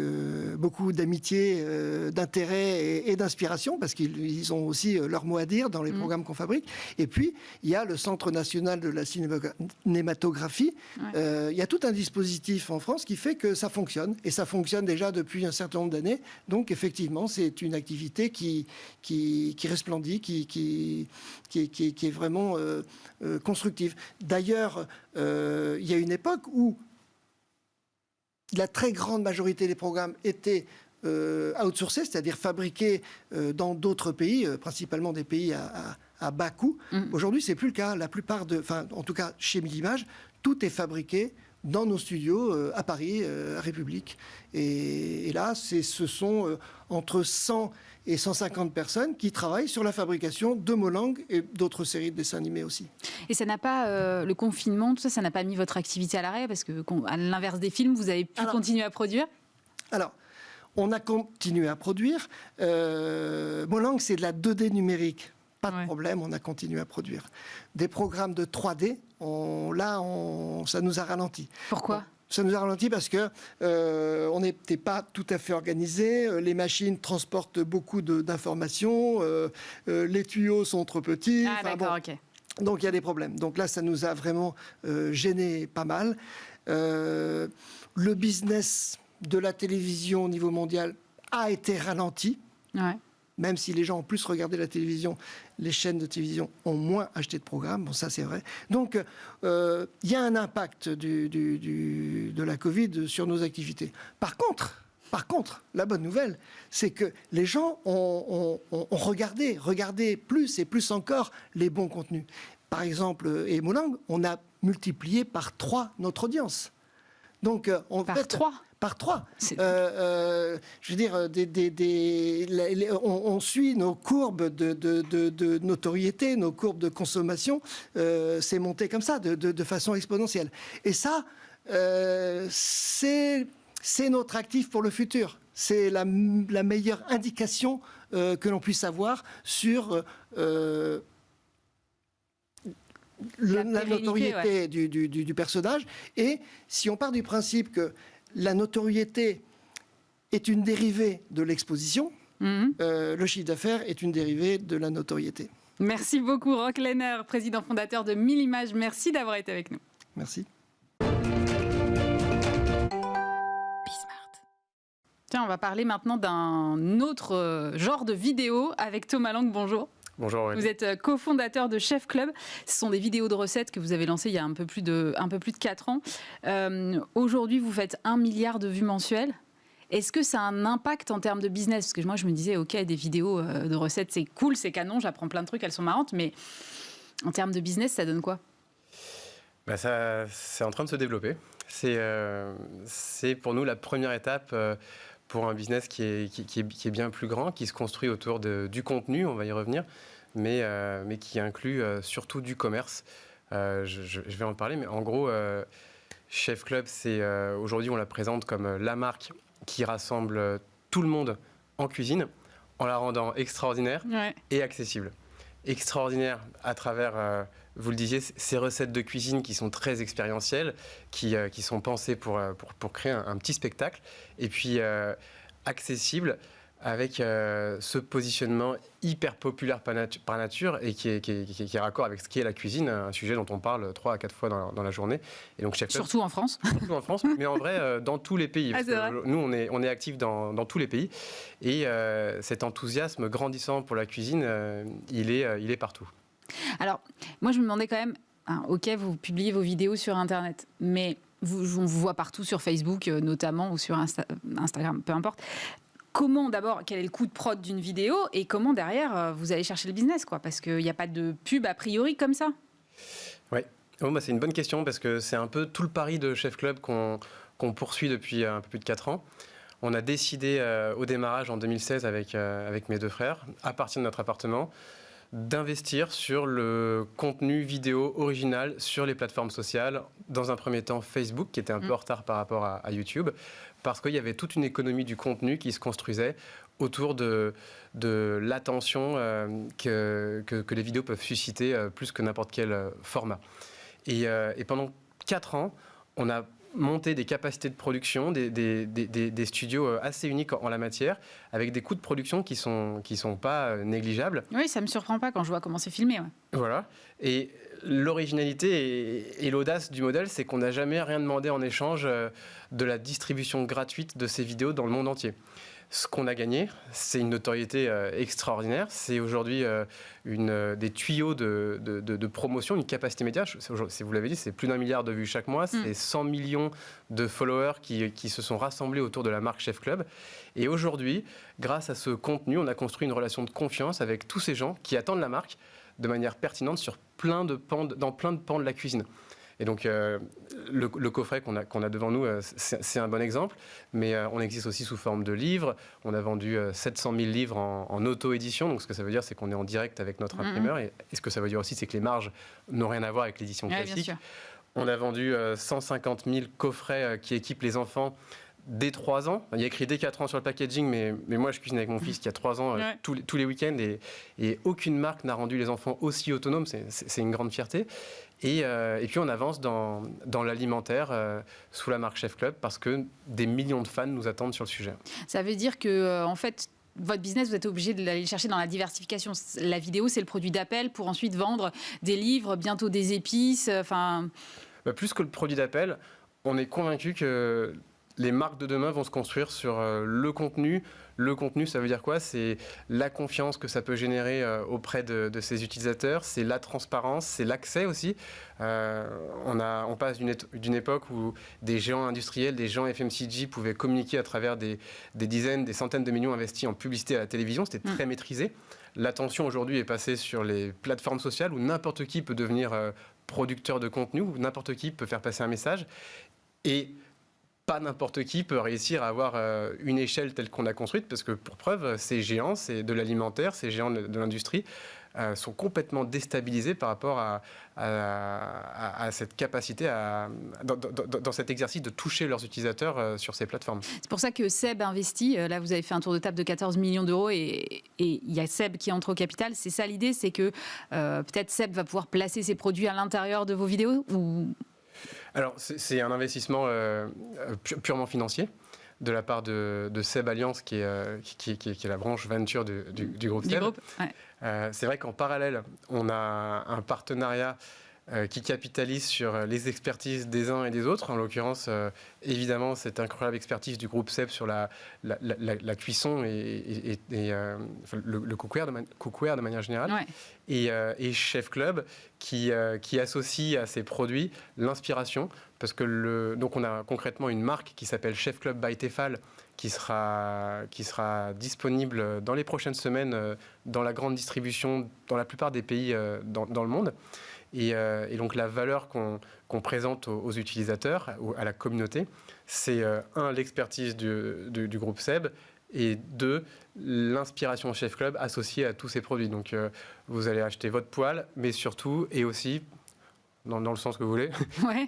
beaucoup d'amitié, d'intérêt et d'inspiration, parce qu'ils ont aussi leur mot à dire dans les programmes qu'on fabrique. Et puis, il y a le Centre national de la cinématographie. Il y a tout un dispositif en France qui fait que ça fonctionne. Et ça fonctionne déjà depuis un certain nombre d'années. Donc, effectivement, c'est une activité qui resplendit, qui est vraiment constructive. D'ailleurs, il y a une époque où la très grande majorité des programmes étaient outsourcés, c'est-à-dire fabriqués dans d'autres pays, principalement des pays à bas coût. Aujourd'hui, c'est plus le cas. La plupart en tout cas chez Millimage, tout est fabriqué dans nos studios à Paris, à République. Et là, ce sont entre 100 et 150 personnes qui travaillent sur la fabrication de Molang et d'autres séries de dessins animés aussi. Et ça n'a pas, le confinement, tout ça, ça n'a pas mis votre activité à l'arrêt? Parce que, à l'inverse des films, vous avez pu continuer à produire? Alors, on a continué à produire. Molang, c'est de la 2D numérique. Pas de problème, on a continué à produire. Des programmes de 3D, ça nous a ralenti. Pourquoi ? Ça nous a ralenti parce que on n'était pas tout à fait organisé. Les machines transportent beaucoup d'informations. Les tuyaux sont trop petits. Ok. Donc il y a des problèmes. Donc là, ça nous a vraiment gêné pas mal. Le business de la télévision au niveau mondial a été ralenti. Même si les gens ont plus regardé la télévision, les chaînes de télévision ont moins acheté de programmes. Bon, ça, c'est vrai. Donc, il y a un impact de la Covid sur nos activités. Par contre, la bonne nouvelle, c'est que les gens ont regardé plus et plus encore les bons contenus. Par exemple, et Molang, on a multiplié par 3 notre audience. Donc, Par 3. Je veux dire, on suit nos courbes de notoriété, nos courbes de consommation, c'est monté comme ça, de façon exponentielle. Et ça, c'est notre actif pour le futur. C'est la meilleure indication que l'on puisse avoir sur la notoriété du personnage. Et si on part du principe que la notoriété est une dérivée de l'exposition, le chiffre d'affaires est une dérivée de la notoriété. Merci beaucoup, Roch Lehner, président fondateur de Millimage. Merci d'avoir été avec nous. Merci. Tiens, on va parler maintenant d'un autre genre de vidéo avec Thomas Lang. Bonjour. Bonjour Aurélie. Vous êtes cofondateur de Chef Club. Ce sont des vidéos de recettes que vous avez lancées il y a un peu plus de 4 ans. Aujourd'hui, vous faites 1 milliard de vues mensuelles. Est-ce que ça a un impact en termes de business? Parce que moi, je me disais, OK, des vidéos de recettes, c'est cool, c'est canon, j'apprends plein de trucs, elles sont marrantes. Mais en termes de business, ça donne quoi? C'est en train de se développer. C'est pour nous la première étape pour un business qui est bien plus grand, qui se construit autour du contenu, on va y revenir, mais qui inclut surtout du commerce. Je vais en parler, mais en gros, Chef Club, aujourd'hui on la présente comme la marque qui rassemble tout le monde en cuisine, en la rendant extraordinaire et accessible. Extraordinaire à travers, vous le disiez, ces recettes de cuisine qui sont très expérientielles, qui sont pensées pour créer un petit spectacle, et puis accessible avec ce positionnement hyper populaire par nature et qui est raccord avec ce qu'est la cuisine, un sujet dont on parle 3 à 4 fois dans la journée. Et donc, surtout en France. Surtout en France, mais en vrai, dans tous les pays. Nous, on est actifs dans tous les pays. Et cet enthousiasme grandissant pour la cuisine, il est partout. Alors, moi, je me demandais quand même, OK, vous publiez vos vidéos sur Internet, mais on vous voit partout sur Facebook, notamment, ou sur Instagram, peu importe. Comment, d'abord, quel est le coût de prod d'une vidéo et comment, derrière, vous allez chercher le business, quoi? Parce qu'il n'y a pas de pub a priori comme ça. Oui. C'est une bonne question parce que c'est un peu tout le pari de Chef Club qu'on poursuit depuis un peu plus de 4 ans. On a décidé au démarrage en 2016 avec mes 2 frères, à partir de notre appartement, d'investir sur le contenu vidéo original sur les plateformes sociales. Dans un premier temps, Facebook, qui était un peu en retard par rapport à YouTube, parce qu'il y avait toute une économie du contenu qui se construisait autour de l'attention que les vidéos peuvent susciter plus que n'importe quel format. Et pendant 4 ans, on a monté des capacités de production, des studios assez uniques en la matière, avec des coûts de production qui sont pas négligeables. Oui, ça me surprend pas quand je vois comment c'est filmé. Ouais. Voilà. Et l'originalité et l'audace du modèle, c'est qu'on n'a jamais rien demandé en échange de la distribution gratuite de ces vidéos dans le monde entier. Ce qu'on a gagné, c'est une notoriété extraordinaire. C'est aujourd'hui des tuyaux de promotion, une capacité média. Si vous l'avez dit, c'est plus d'1 milliard de vues chaque mois. C'est 100 millions de followers qui se sont rassemblés autour de la marque Chef Club. Et aujourd'hui, grâce à ce contenu, on a construit une relation de confiance avec tous ces gens qui attendent la marque de manière pertinente sur dans plein de pans de la cuisine. Et donc, le coffret qu'on a devant nous, c'est un bon exemple, mais on existe aussi sous forme de livres. On a vendu 700 000 livres en auto-édition. Donc, ce que ça veut dire, c'est qu'on est en direct avec notre imprimeur. Et ce que ça veut dire aussi, c'est que les marges n'ont rien à voir avec l'édition classique. On a vendu 150 000 coffrets qui équipent les enfants dès 3 ans. Il y a écrit dès 4 ans sur le packaging, mais moi, je cuisine avec mon fils qui a 3 ans tous les week-ends. Et aucune marque n'a rendu les enfants aussi autonomes. C'est une grande fierté. Et puis on avance dans l'alimentaire sous la marque Chef Club parce que des millions de fans nous attendent sur le sujet. Ça veut dire que en fait, votre business, vous êtes obligé de l'aller chercher dans la diversification. La vidéo, c'est le produit d'appel pour ensuite vendre des livres, bientôt des épices. Plus que le produit d'appel, on est convaincu que les marques de demain vont se construire sur le contenu. Le contenu, ça veut dire quoi? C'est la confiance que ça peut générer auprès de ses utilisateurs, c'est la transparence, c'est l'accès aussi. On passe d'une époque où des géants industriels, des géants FMCG pouvaient communiquer à travers des dizaines, des centaines de millions investis en publicité à la télévision. C'était très maîtrisé. L'attention aujourd'hui est passée sur les plateformes sociales où n'importe qui peut devenir producteur de contenu, où n'importe qui peut faire passer un message. Et pas n'importe qui peut réussir à avoir une échelle telle qu'on a construite, parce que pour preuve, ces géants, c'est de l'alimentaire, ces géants de l'industrie, sont complètement déstabilisés par rapport à cette capacité, dans cet exercice de toucher leurs utilisateurs sur ces plateformes. C'est pour ça que Seb investit. Là, vous avez fait un tour de table de 14 millions d'euros et il y a Seb qui entre au capital. C'est ça l'idée, c'est que peut-être Seb va pouvoir placer ses produits à l'intérieur de vos vidéos ou... Alors, c'est un investissement purement financier de la part de Seb Alliance, qui est la branche venture du groupe Seb. C'est vrai qu'en parallèle, on a un partenariat qui capitalise sur les expertises des uns et des autres. En l'occurrence, évidemment, cette incroyable expertise du groupe Seb sur la cuisson et le cookware de manière générale. Ouais. Et Chef Club qui associe à ses produits l'inspiration, parce que donc on a concrètement une marque qui s'appelle Chef Club by Tefal qui sera disponible dans les prochaines semaines dans la grande distribution dans la plupart des pays dans le monde. Et donc la valeur qu'on présente aux utilisateurs, à la communauté, c'est l'expertise du groupe Seb, et 2, l'inspiration Chef Club associée à tous ces produits. Donc vous allez acheter votre poêle, mais surtout, et aussi, dans le sens que vous voulez, ouais.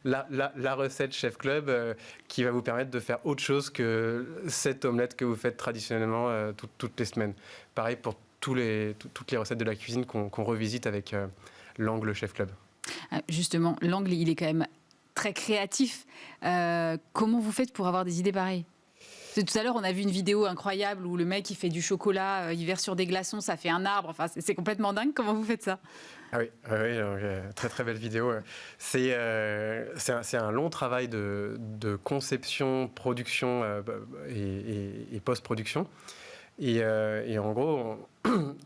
la recette Chef Club qui va vous permettre de faire autre chose que cette omelette que vous faites traditionnellement toutes les semaines. Pareil pour toutes les recettes de la cuisine qu'on revisite avec l'angle Chef Club. Justement, l'angle, il est quand même très créatif. Comment vous faites pour avoir des idées pareilles? Tout à l'heure, on a vu une vidéo incroyable où le mec, il fait du chocolat, il verse sur des glaçons, ça fait un arbre. Enfin, c'est complètement dingue. Comment vous faites ça? Ah oui, donc, très très belle vidéo. C'est un long travail de conception, production et post-production. Et en gros,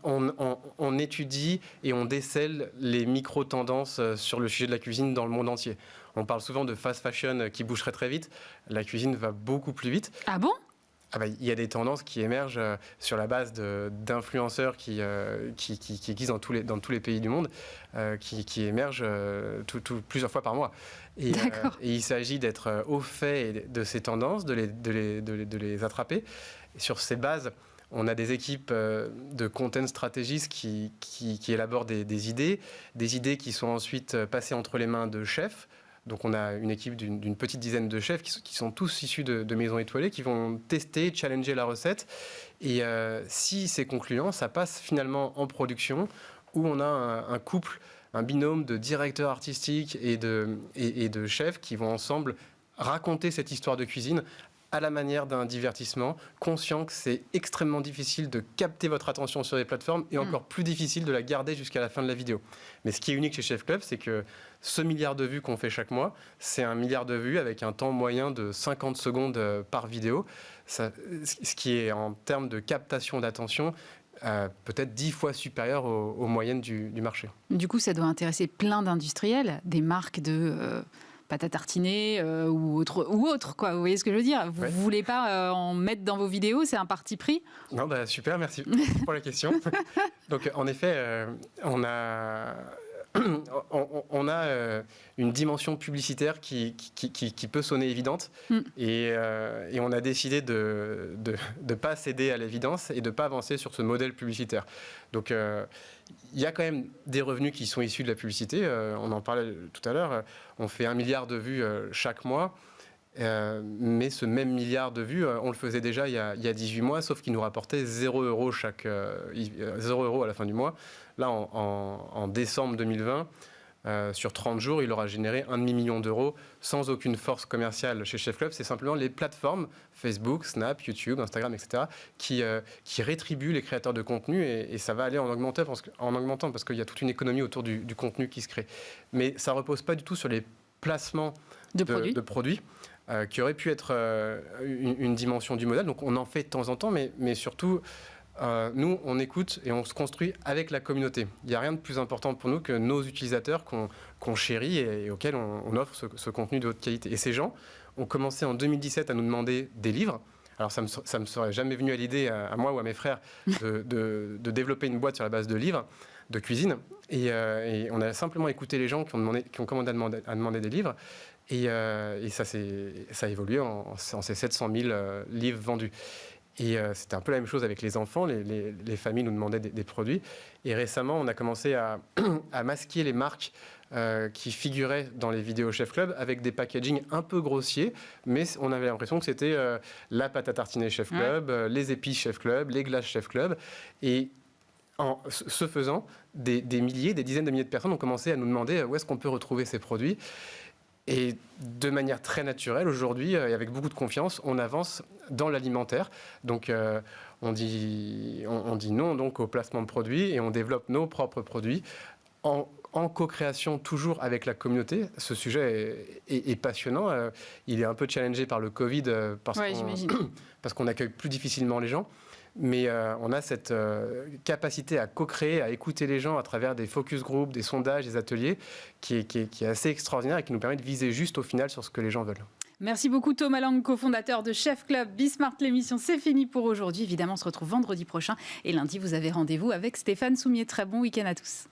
on étudie et on décèle les micro-tendances sur le sujet de la cuisine dans le monde entier. On parle souvent de fast fashion qui bougerait très vite. La cuisine va beaucoup plus vite. Ah bon? il y a des tendances qui émergent sur la base d'influenceurs qui existent dans tous les pays du monde, qui émergent plusieurs fois par mois. Et il s'agit d'être au fait de ces tendances, de les attraper. Et sur ces bases, on a des équipes de content strategists qui élaborent des idées qui sont ensuite passées entre les mains de chefs. Donc on a une équipe d'une petite dizaine de chefs qui sont tous issus de maisons étoilées, qui vont tester, challenger la recette. Et si c'est concluant, ça passe finalement en production, où on a un couple, un binôme de directeurs artistiques et de chefs qui vont ensemble raconter cette histoire de cuisine à la manière d'un divertissement, conscient que c'est extrêmement difficile de capter votre attention sur les plateformes et encore plus difficile de la garder jusqu'à la fin de la vidéo. Mais ce qui est unique chez Chef Club, c'est que ce milliard de vues qu'on fait chaque mois, c'est un milliard de vues avec un temps moyen de 50 secondes par vidéo. Ce qui est, en termes de captation d'attention, peut-être 10 fois supérieur aux moyennes du marché. Du coup, ça doit intéresser plein d'industriels, des marques de pâte à tartiner ou autre, quoi. Vous voyez ce que je veux dire? Vous ne voulez pas en mettre dans vos vidéos? C'est un parti pris? Non, super, merci pour la question. Donc, en effet, on a une dimension publicitaire qui peut sonner évidente et on a décidé de ne pas céder à l'évidence et de ne pas avancer sur ce modèle publicitaire. Donc, il y a quand même des revenus qui sont issus de la publicité. On en parlait tout à l'heure. On fait 1 milliard de vues chaque mois. Mais ce même milliard de vues, on le faisait déjà il y a 18 mois, sauf qu'il nous rapportait 0 € 0 € à la fin du mois. Là, en décembre 2020, sur 30 jours, il aura généré 1,5 million d'euros sans aucune force commerciale chez Chef Club. C'est simplement les plateformes Facebook, Snap, YouTube, Instagram, etc. qui rétribuent les créateurs de contenu et ça va aller en augmentant parce qu'il y a toute une économie autour du contenu qui se crée. Mais ça ne repose pas du tout sur les placements de produits. Qui aurait pu être une dimension du modèle. Donc on en fait de temps en temps, mais surtout, nous, on écoute et on se construit avec la communauté. Il n'y a rien de plus important pour nous que nos utilisateurs qu'on chérit et auxquels on offre ce contenu de haute qualité. Et ces gens ont commencé en 2017 à nous demander des livres. Alors ça me serait jamais venu à l'idée, à moi ou à mes frères, de développer une boîte sur la base de livres de cuisine. Et on a simplement écouté les gens qui ont commandé à demander des livres. Et ça a évolué en ces 700 000 livres vendus. Et c'était un peu la même chose avec les enfants. Les familles nous demandaient des produits. Et récemment, on a commencé à masquer les marques qui figuraient dans les vidéos Chef Club avec des packagings un peu grossiers. Mais on avait l'impression que c'était la pâte à tartiner Chef Club, les épices Chef Club, les glaces Chef Club. Et en ce faisant, des milliers, des dizaines de milliers de personnes ont commencé à nous demander où est-ce qu'on peut retrouver ces produits. Et de manière très naturelle, aujourd'hui, et avec beaucoup de confiance, on avance dans l'alimentaire. Donc, on dit non donc, au placement de produits et on développe nos propres produits en co-création toujours avec la communauté. Ce sujet est passionnant. Il est un peu challengé par le Covid parce qu'on accueille plus difficilement les gens. Mais on a cette capacité à co-créer, à écouter les gens à travers des focus groups, des sondages, des ateliers, qui est assez extraordinaire et qui nous permet de viser juste au final sur ce que les gens veulent. Merci beaucoup Thomas Lang, cofondateur de Chef Club. Bismart, l'émission, c'est fini pour aujourd'hui. Évidemment, on se retrouve vendredi prochain. Et lundi, vous avez rendez-vous avec Stéphane Soumier. Très bon week-end à tous.